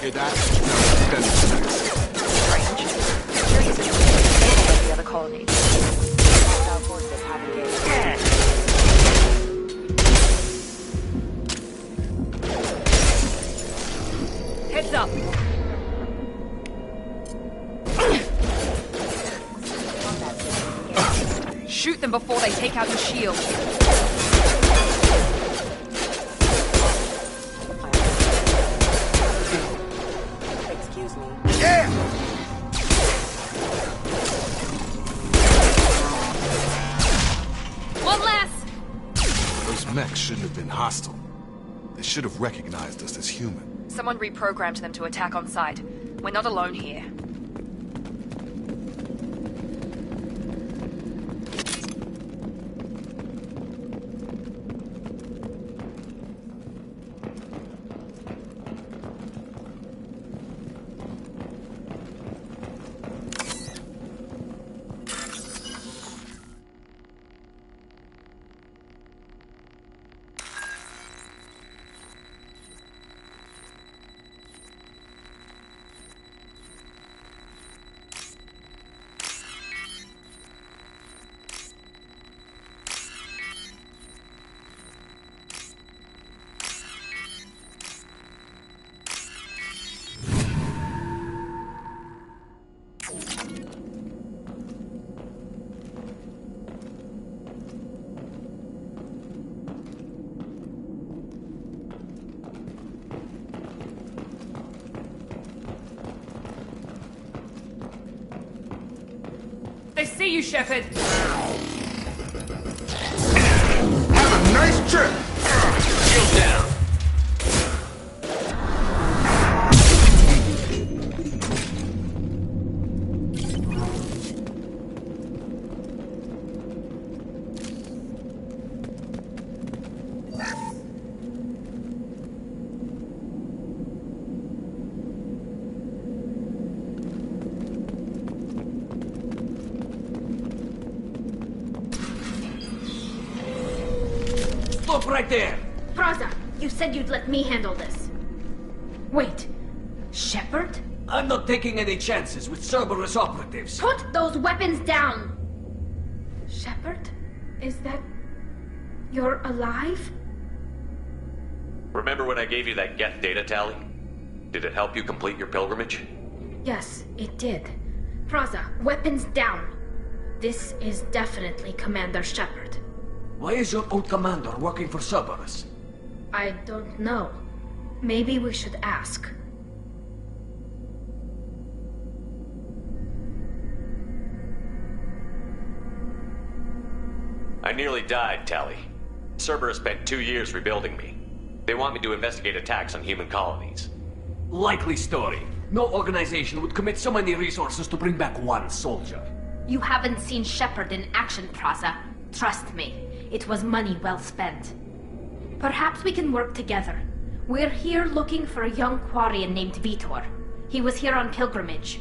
Hear that? Now, Dennis next. Strange. Curious as to the other colonies. Hostile forces have engaged. Heads up! Shoot them before they take out your shield. Excuse me. Yeah! One less! Those mechs shouldn't have been hostile. They should have recognized us as human. Someone reprogrammed them to attack on sight. We're not alone here. I see you, Shepard. Have a nice trip! Shield down. Stop right there! Praza, you said you'd let me handle this. Wait, Shepard? I'm not taking any chances with Cerberus operatives. Put those weapons down! Shepard? Is that... you're alive? Remember when I gave you that Geth data tally? Did it help you complete your pilgrimage? Yes, it did. Praza, weapons down. This is definitely Commander Shepard. Why is your old commander working for Cerberus? I don't know. Maybe we should ask. I nearly died, Tally. Cerberus spent 2 years rebuilding me. They want me to investigate attacks on human colonies. Likely story. No organization would commit so many resources to bring back one soldier. You haven't seen Shepard in action, Praza. Trust me, it was money well spent. Perhaps we can work together. We're here looking for a young Quarian named Vitor. He was here on pilgrimage.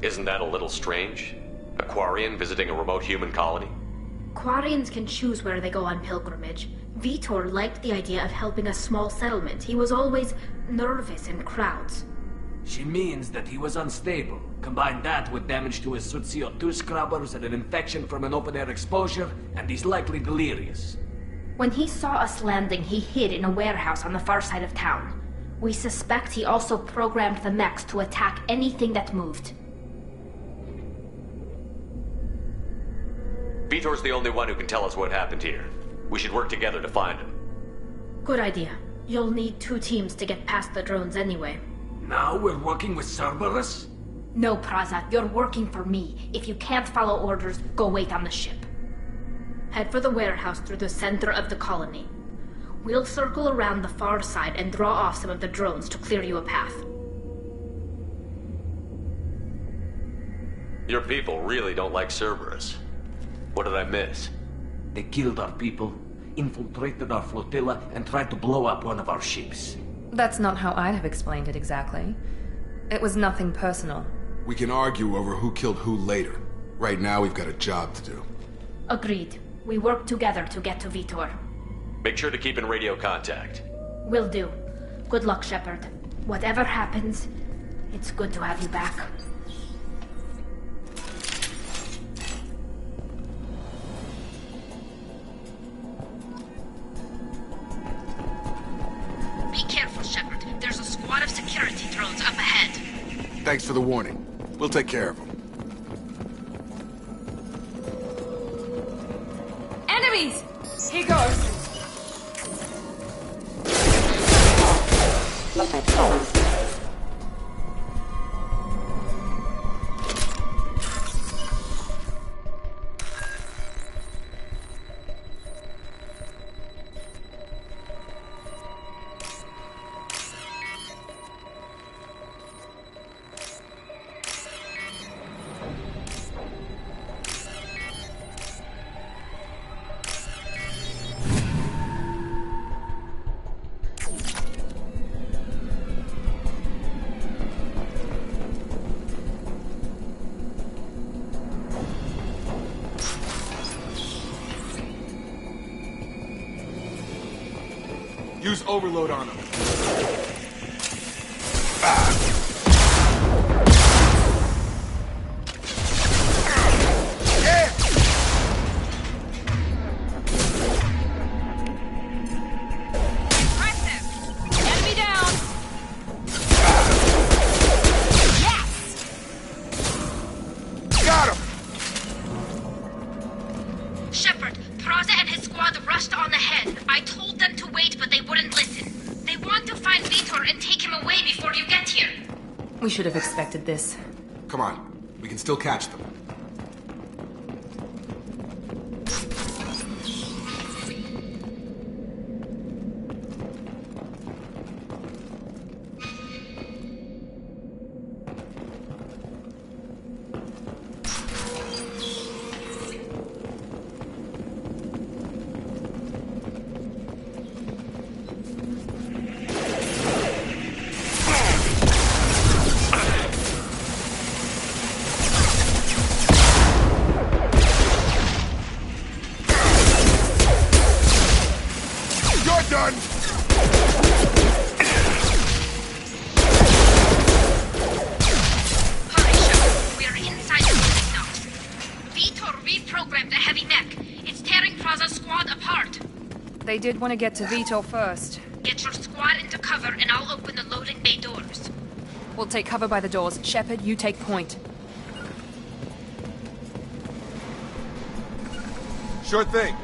Isn't that a little strange? A Quarian visiting a remote human colony? Quarians can choose where they go on pilgrimage. Vitor liked the idea of helping a small settlement. He was always nervous in crowds. She means that he was unstable. Combine that with damage to his suit CO2 scrubbers and an infection from an open-air exposure, and he's likely delirious. When he saw us landing, he hid in a warehouse on the far side of town. We suspect he also programmed the mechs to attack anything that moved. Vitor's the only one who can tell us what happened here. We should work together to find him. Good idea. You'll need 2 teams to get past the drones anyway. Now we're working with Cerberus? No, Praza, you're working for me. If you can't follow orders, go wait on the ship. Head for the warehouse through the center of the colony. We'll circle around the far side and draw off some of the drones to clear you a path. Your people really don't like Cerberus. What did I miss? They killed our people, infiltrated our flotilla, and tried to blow up one of our ships. That's not how I'd have explained it exactly. It was nothing personal. We can argue over who killed who later. Right now, we've got a job to do. Agreed. We work together to get to Vitor. Make sure to keep in radio contact. Will do. Good luck, Shepard. Whatever happens, it's good to have you back. Be careful, Shepard. There's a squad of security drones up ahead. Thanks for the warning. We'll take care of them. Enemies! Here goes! Use overload on them. We should have expected this. Come on, we can still catch them. They did want to get to Vitor first. Get your squad into cover and I'll open the loading bay doors. We'll take cover by the doors. Shepard, you take point. Sure thing.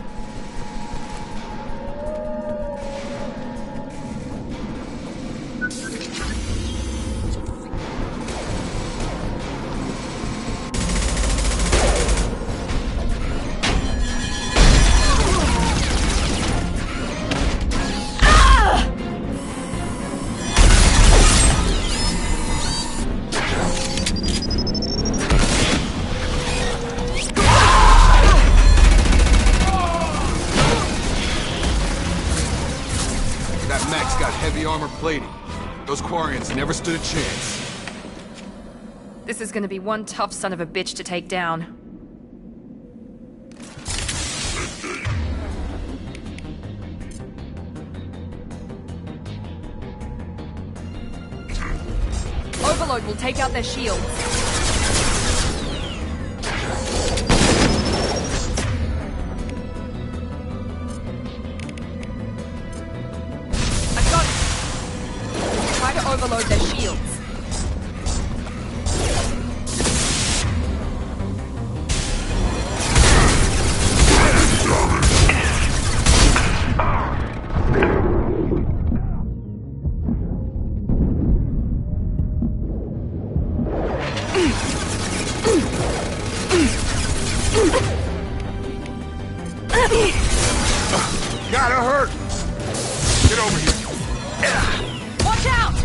Armor plating. Those Quarians never stood a chance. This is gonna be one tough son of a bitch to take down. Overload will take out their shields. Overload their shields. Gotta hurt! Get over here. Watch out!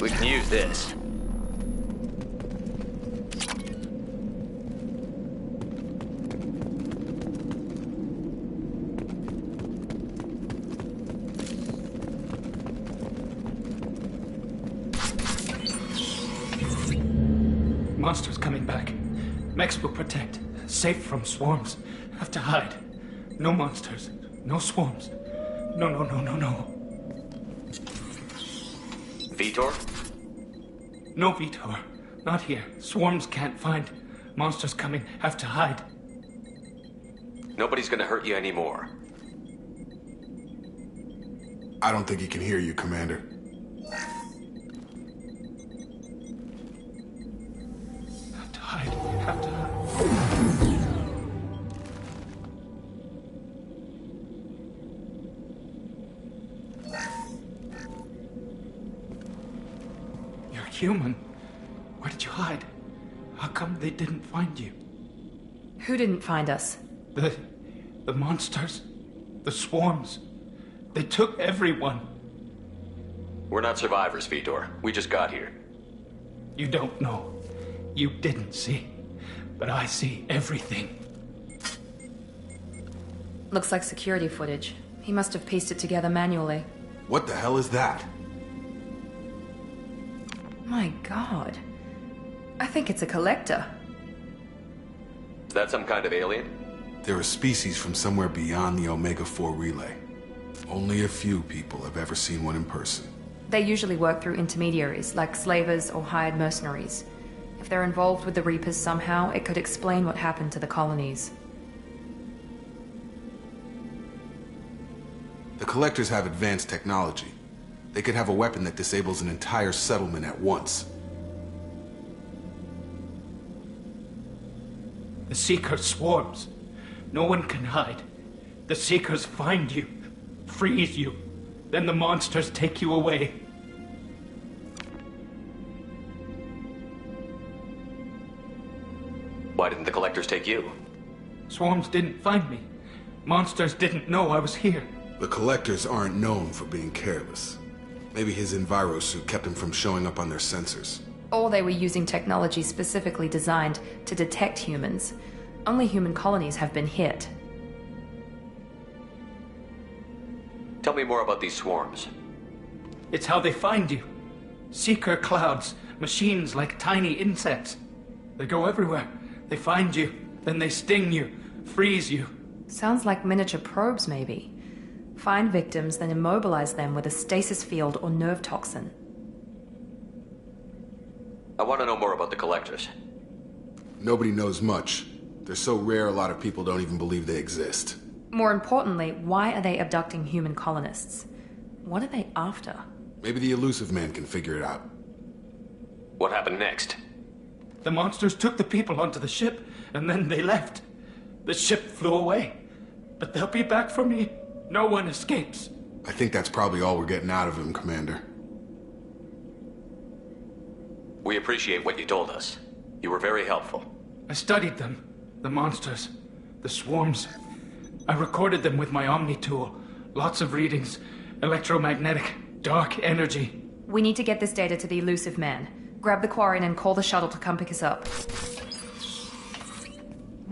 We can use this. Monsters coming back. Mechs will protect. Safe from swarms. Have to hide. No monsters. No swarms. No. Vitor? No, Vitor. Not here. Swarms can't find. Monsters coming. Have to hide. Nobody's gonna hurt you anymore. I don't think he can hear you, Commander. Have to hide. Have to hide. You're human. Where did you hide? How come they didn't find you? Who didn't find us? The monsters. The swarms. They took everyone. We're not survivors, Vitor. We just got here. You don't know. You didn't see. But I see everything. Looks like security footage. He must have pieced it together manually. What the hell is that? My God. I think it's a collector. Is that some kind of alien? They're a species from somewhere beyond the Omega-4 relay. Only a few people have ever seen one in person. They usually work through intermediaries, like slavers or hired mercenaries. If they're involved with the Reapers somehow, it could explain what happened to the colonies. The Collectors have advanced technology. They could have a weapon that disables an entire settlement at once. The Seeker swarms. No one can hide. The Seekers find you, freeze you, then the monsters take you away. Why didn't the Collectors take you? Swarms didn't find me. Monsters didn't know I was here. The Collectors aren't known for being careless. Maybe his Enviro suit kept him from showing up on their sensors. Or they were using technology specifically designed to detect humans. Only human colonies have been hit. Tell me more about these swarms. It's how they find you. Seeker clouds, machines like tiny insects. They go everywhere. They find you, then they sting you, freeze you. Sounds like miniature probes, maybe. Find victims, then immobilize them with a stasis field or nerve toxin. I want to know more about the Collectors. Nobody knows much. They're so rare a lot of people don't even believe they exist. More importantly, why are they abducting human colonists? What are they after? Maybe the Illusive Man can figure it out. What happened next? The monsters took the people onto the ship, and then they left. The ship flew away. But they'll be back for me. No one escapes. I think that's probably all we're getting out of him, Commander. We appreciate what you told us. You were very helpful. I studied them. The monsters. The swarms. I recorded them with my Omni tool. Lots of readings. Electromagnetic. Dark energy. We need to get this data to the Illusive Man. Grab the Quarian and call the shuttle to come pick us up.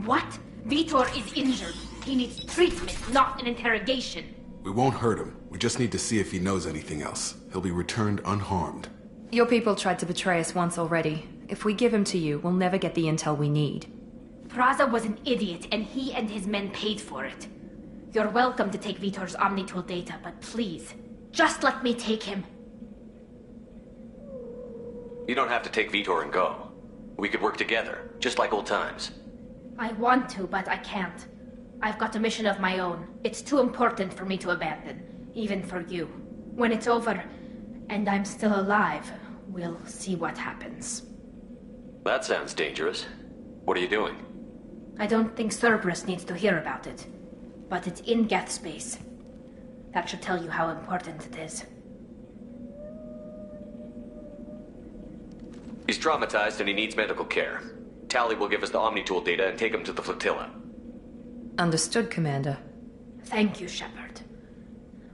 What? Vitor is injured. He needs treatment, not an interrogation. We won't hurt him. We just need to see if he knows anything else. He'll be returned unharmed. Your people tried to betray us once already. If we give him to you, we'll never get the intel we need. Praza was an idiot, and he and his men paid for it. You're welcome to take Vitor's Omnitool data, but please, just let me take him. You don't have to take Vitor and go. We could work together, just like old times. I want to, but I can't. I've got a mission of my own. It's too important for me to abandon, even for you. When it's over, and I'm still alive, we'll see what happens. That sounds dangerous. What are you doing? I don't think Cerberus needs to hear about it, but it's in Geth space. That should tell you how important it is. He's traumatized and he needs medical care. Tali will give us the Omnitool data and take him to the flotilla. Understood, Commander. Thank you, Shepard.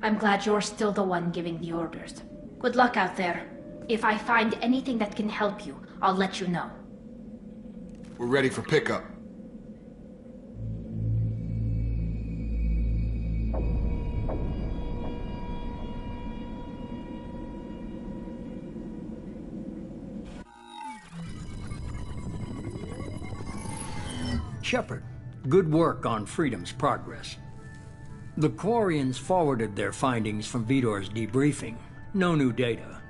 I'm glad you're still the one giving the orders. Good luck out there. If I find anything that can help you, I'll let you know. We're ready for pickup. Shepard, good work on Freedom's progress. The Quarians forwarded their findings from Vitor's debriefing. No new data,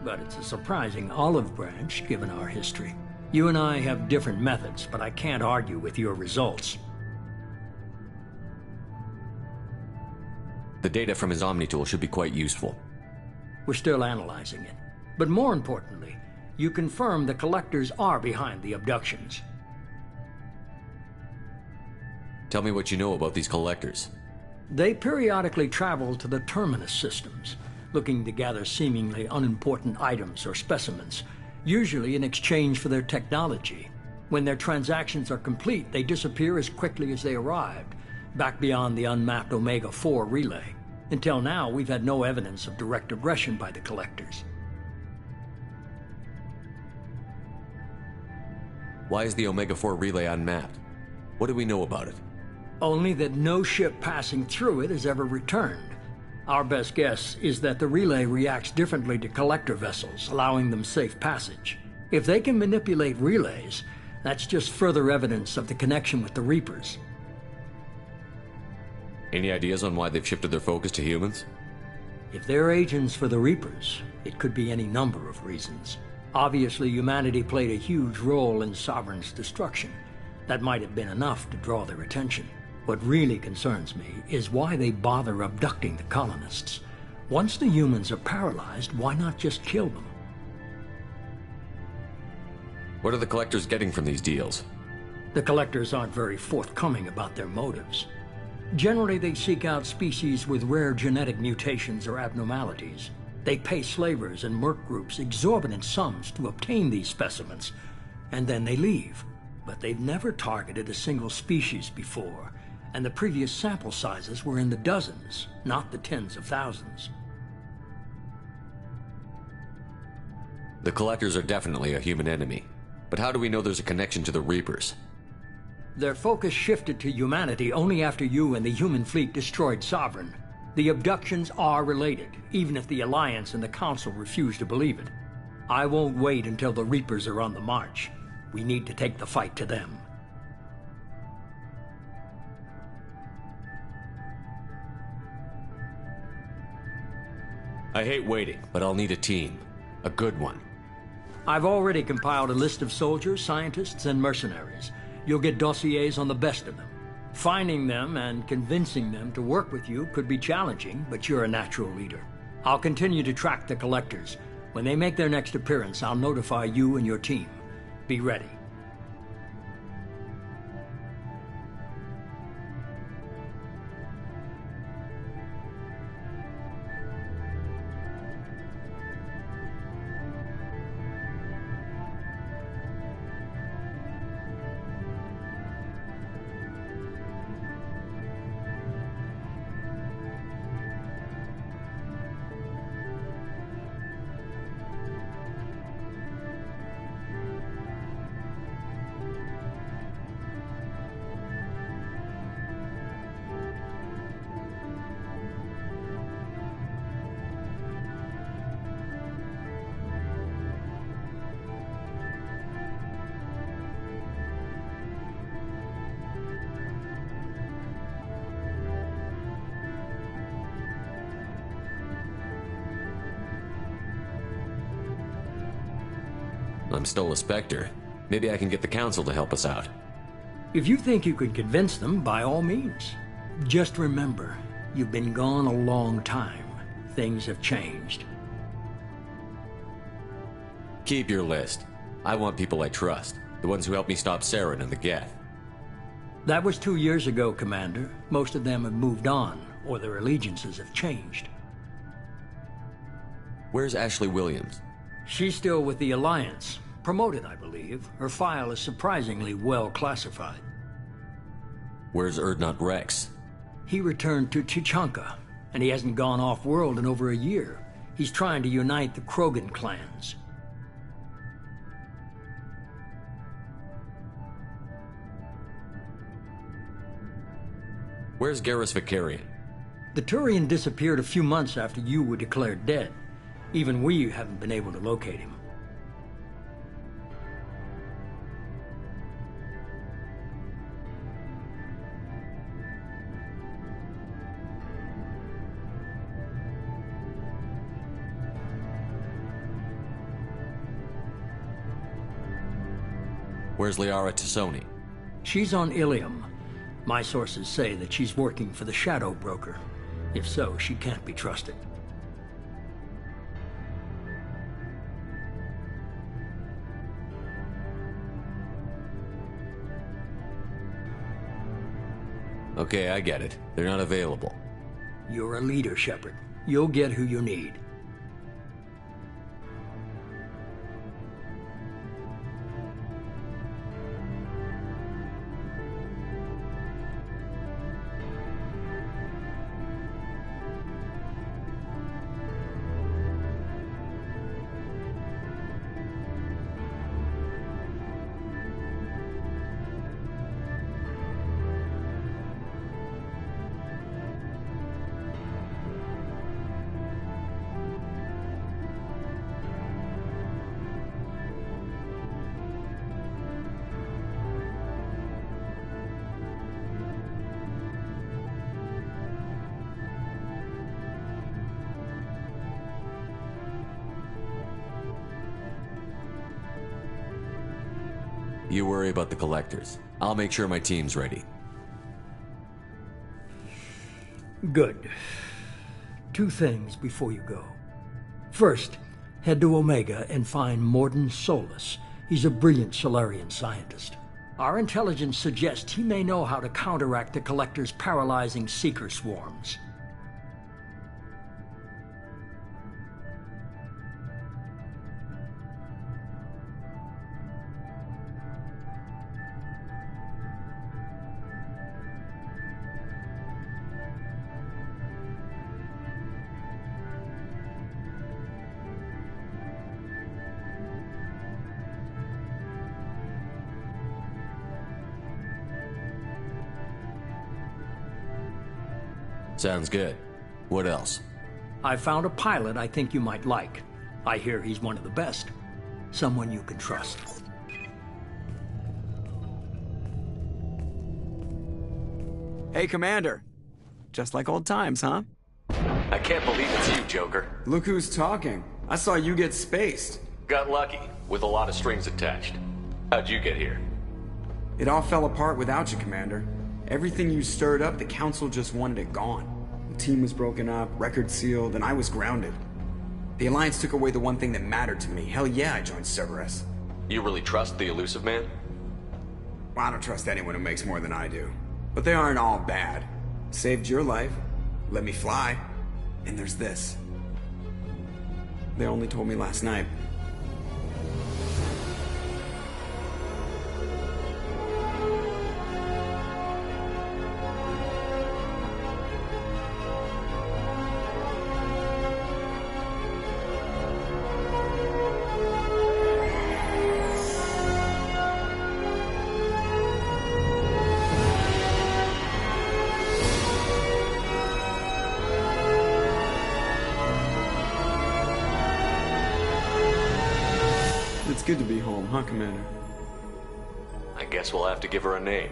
but it's a surprising olive branch given our history. You and I have different methods, but I can't argue with your results. The data from his Omnitool should be quite useful. We're still analyzing it. But more importantly, you confirm the Collectors are behind the abductions. Tell me what you know about these Collectors. They periodically travel to the Terminus systems, looking to gather seemingly unimportant items or specimens, usually in exchange for their technology. When their transactions are complete, they disappear as quickly as they arrived, back beyond the unmapped Omega-4 relay. Until now, we've had no evidence of direct aggression by the Collectors. Why is the Omega-4 relay unmapped? What do we know about it? Only that no ship passing through it has ever returned. Our best guess is that the relay reacts differently to Collector vessels, allowing them safe passage. If they can manipulate relays, that's just further evidence of the connection with the Reapers. Any ideas on why they've shifted their focus to humans? If they're agents for the Reapers, it could be any number of reasons. Obviously, humanity played a huge role in Sovereign's destruction. That might have been enough to draw their attention. What really concerns me is why they bother abducting the colonists. Once the humans are paralyzed, why not just kill them? What are the Collectors getting from these deals? The Collectors aren't very forthcoming about their motives. Generally, they seek out species with rare genetic mutations or abnormalities. They pay slavers and merc groups exorbitant sums to obtain these specimens, and then they leave. But they've never targeted a single species before, and the previous sample sizes were in the dozens, not the tens of thousands. The Collectors are definitely a human enemy, but how do we know there's a connection to the Reapers? Their focus shifted to humanity only after you and the human fleet destroyed Sovereign. The abductions are related, even if the Alliance and the Council refuse to believe it. I won't wait until the Reapers are on the march. We need to take the fight to them. I hate waiting, but I'll need a team. A good one. I've already compiled a list of soldiers, scientists, and mercenaries. You'll get dossiers on the best of them. Finding them and convincing them to work with you could be challenging, but you're a natural leader. I'll continue to track the Collectors. When they make their next appearance, I'll notify you and your team. Be ready. I'm still a Spectre. Maybe I can get the Council to help us out. If you think you could convince them, by all means. Just remember, you've been gone a long time. Things have changed. Keep your list. I want people I trust. The ones who helped me stop Saren and the Geth. That was 2 years ago, Commander. Most of them have moved on, or their allegiances have changed. Where's Ashley Williams? She's still with the Alliance. Promoted, I believe. Her file is surprisingly well classified. Where's Urdnot Rex? He returned to Chichanka, and he hasn't gone off-world in over a year. He's trying to unite the Krogan clans. Where's Garrus Vakarian? The Turian disappeared a few months after you were declared dead. Even we haven't been able to locate him. Where's Liara Tassoni? She's on Ilium. My sources say that she's working for the Shadow Broker. If so, she can't be trusted. Okay, I get it. They're not available. You're a leader, Shepard. You'll get who you need. You worry about the Collectors. I'll make sure my team's ready. Good. 2 things before you go. First, head to Omega and find Mordin Solus. He's a brilliant Solarian scientist. Our intelligence suggests he may know how to counteract the Collector's paralyzing Seeker swarms. Sounds good. What else? I found a pilot I think you might like. I hear he's one of the best. Someone you can trust. Hey, Commander. Just like old times, huh? I can't believe it's you, Joker. Look who's talking. I saw you get spaced. Got lucky, with a lot of strings attached. How'd you get here? It all fell apart without you, Commander. Everything you stirred up, the Council just wanted it gone. The team was broken up, record sealed, and I was grounded. The Alliance took away the one thing that mattered to me. Hell yeah, I joined Cerberus. You really trust the Illusive Man? Well, I don't trust anyone who makes more than I do. But they aren't all bad. Saved your life, let me fly, and there's this. They only told me last night. It's good to be home, huh, Commander? I guess we'll have to give her a name.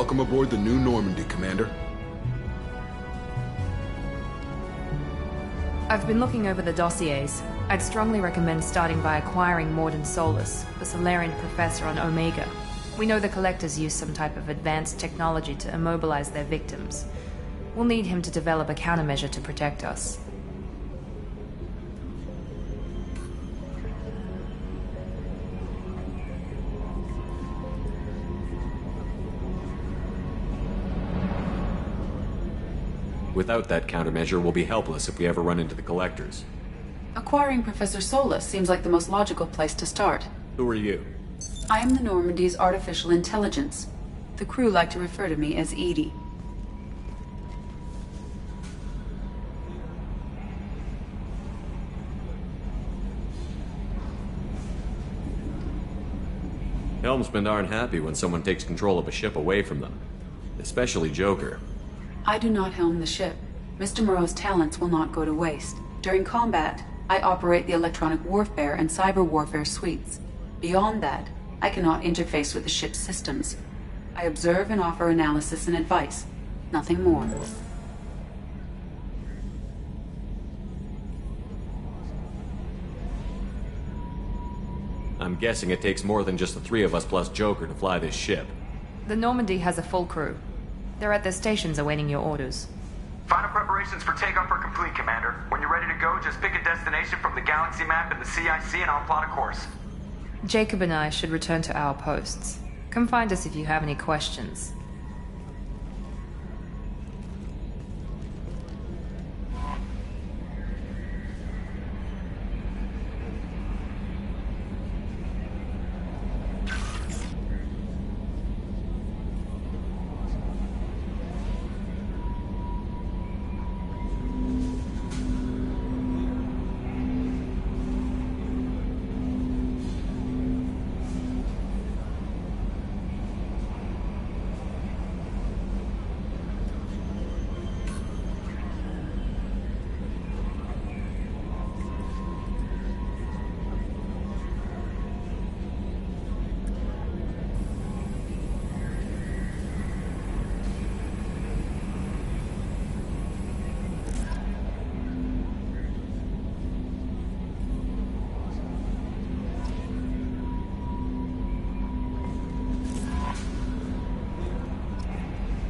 Welcome aboard the New Normandy, Commander. I've been looking over the dossiers. I'd strongly recommend starting by acquiring Mordin Solus, the Solarian professor on Omega. We know the Collectors use some type of advanced technology to immobilize their victims. We'll need him to develop a countermeasure to protect us. Without that countermeasure, we'll be helpless if we ever run into the Collectors. Acquiring Professor Solus seems like the most logical place to start. Who are you? I am the Normandy's artificial intelligence. The crew like to refer to me as EDI. Helmsmen aren't happy when someone takes control of a ship away from them. Especially Joker. I do not helm the ship. Mr. Moreau's talents will not go to waste. During combat, I operate the electronic warfare and cyber warfare suites. Beyond that, I cannot interface with the ship's systems. I observe and offer analysis and advice. Nothing more. I'm guessing it takes more than just the three of us plus Joker to fly this ship. The Normandy has a full crew. They're at their stations awaiting your orders. Final preparations for takeoff are complete, Commander. When you're ready to go, just pick a destination from the galaxy map in the CIC and I'll plot a course. Jacob and I should return to our posts. Come find us if you have any questions.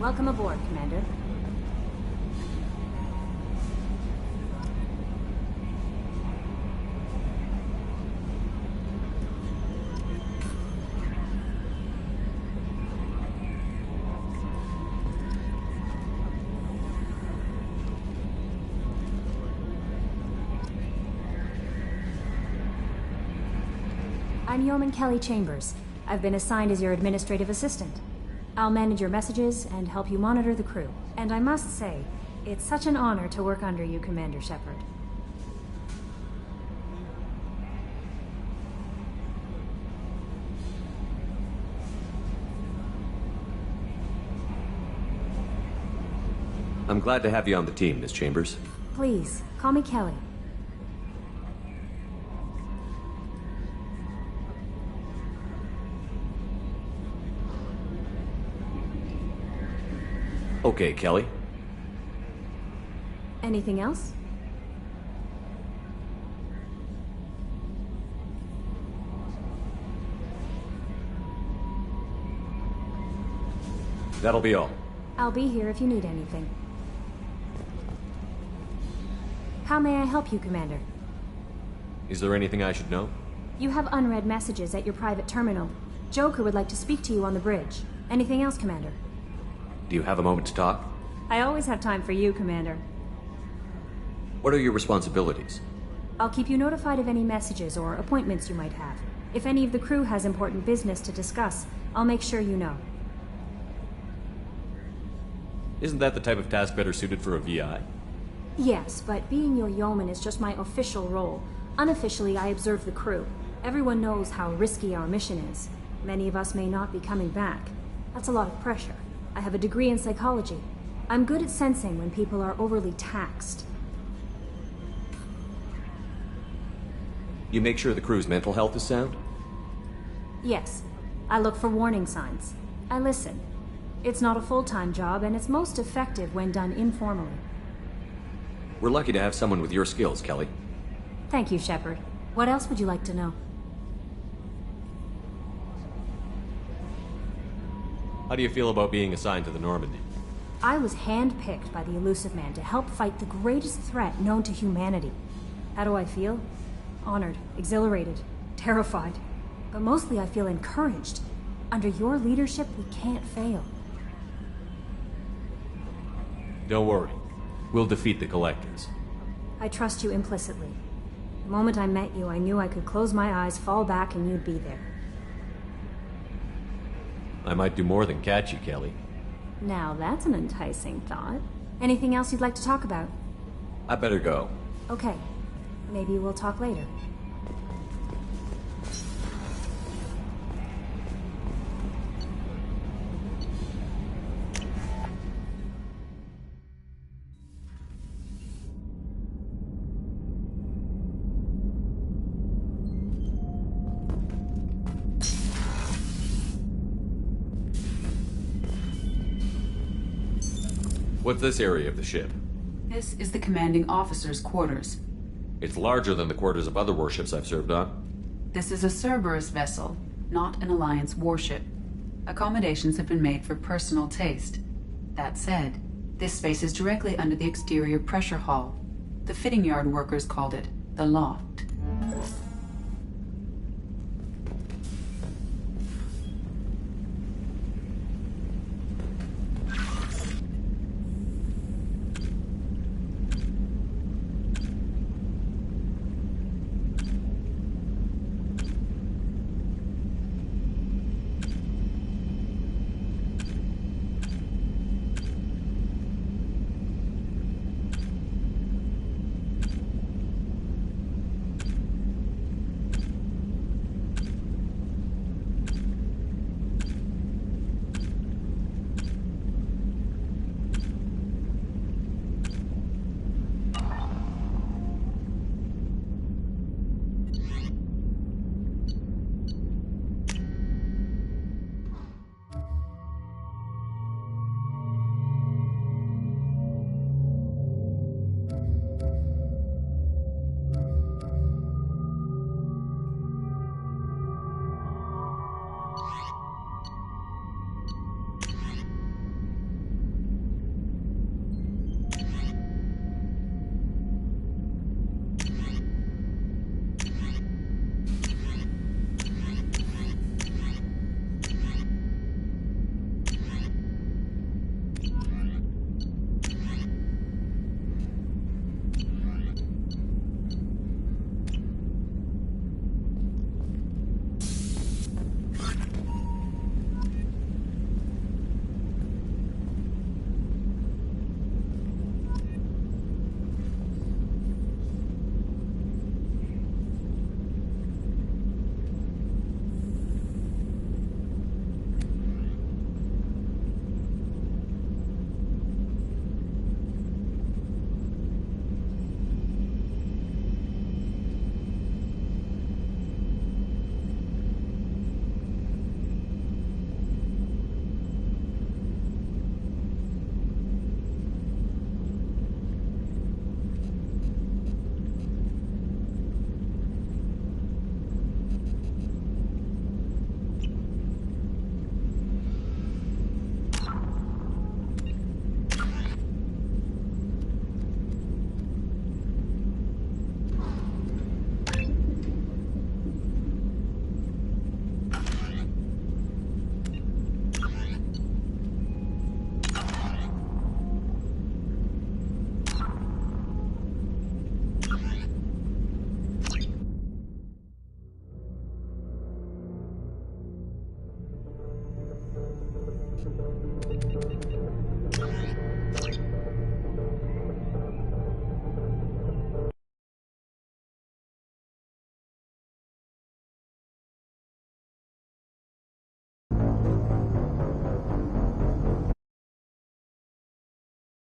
Welcome aboard, Commander. I'm Yeoman Kelly Chambers. I've been assigned as your administrative assistant. I'll manage your messages and help you monitor the crew. And I must say, it's such an honor to work under you, Commander Shepard. I'm glad to have you on the team, Miss Chambers. Please, call me Kelly. Okay, Kelly. Anything else? That'll be all. I'll be here if you need anything. How may I help you, Commander? Is there anything I should know? You have unread messages at your private terminal. Joker would like to speak to you on the bridge. Anything else, Commander? Do you have a moment to talk? I always have time for you, Commander. What are your responsibilities? I'll keep you notified of any messages or appointments you might have. If any of the crew has important business to discuss, I'll make sure you know. Isn't that the type of task better suited for a VI? Yes, but being your yeoman is just my official role. Unofficially, I observe the crew. Everyone knows how risky our mission is. Many of us may not be coming back. That's a lot of pressure. I have a degree in psychology. I'm good at sensing when people are overly taxed. You make sure the crew's mental health is sound? Yes. I look for warning signs. I listen. It's not a full-time job, and it's most effective when done informally. We're lucky to have someone with your skills, Kelly. Thank you, Shepard. What else would you like to know? How do you feel about being assigned to the Normandy? I was handpicked by the Illusive Man to help fight the greatest threat known to humanity. How do I feel? Honored, exhilarated, terrified. But mostly I feel encouraged. Under your leadership, we can't fail. Don't worry. We'll defeat the Collectors. I trust you implicitly. The moment I met you, I knew I could close my eyes, fall back, and you'd be there. I might do more than catch you, Kelly. Now that's an enticing thought. Anything else you'd like to talk about? I better go. Okay. Maybe we'll talk later. What's this area of the ship? This is the commanding officer's quarters. It's larger than the quarters of other warships I've served on. This is a Cerberus vessel, not an Alliance warship. Accommodations have been made for personal taste. That said, this space is directly under the exterior pressure hull. The fitting yard workers called it the loft.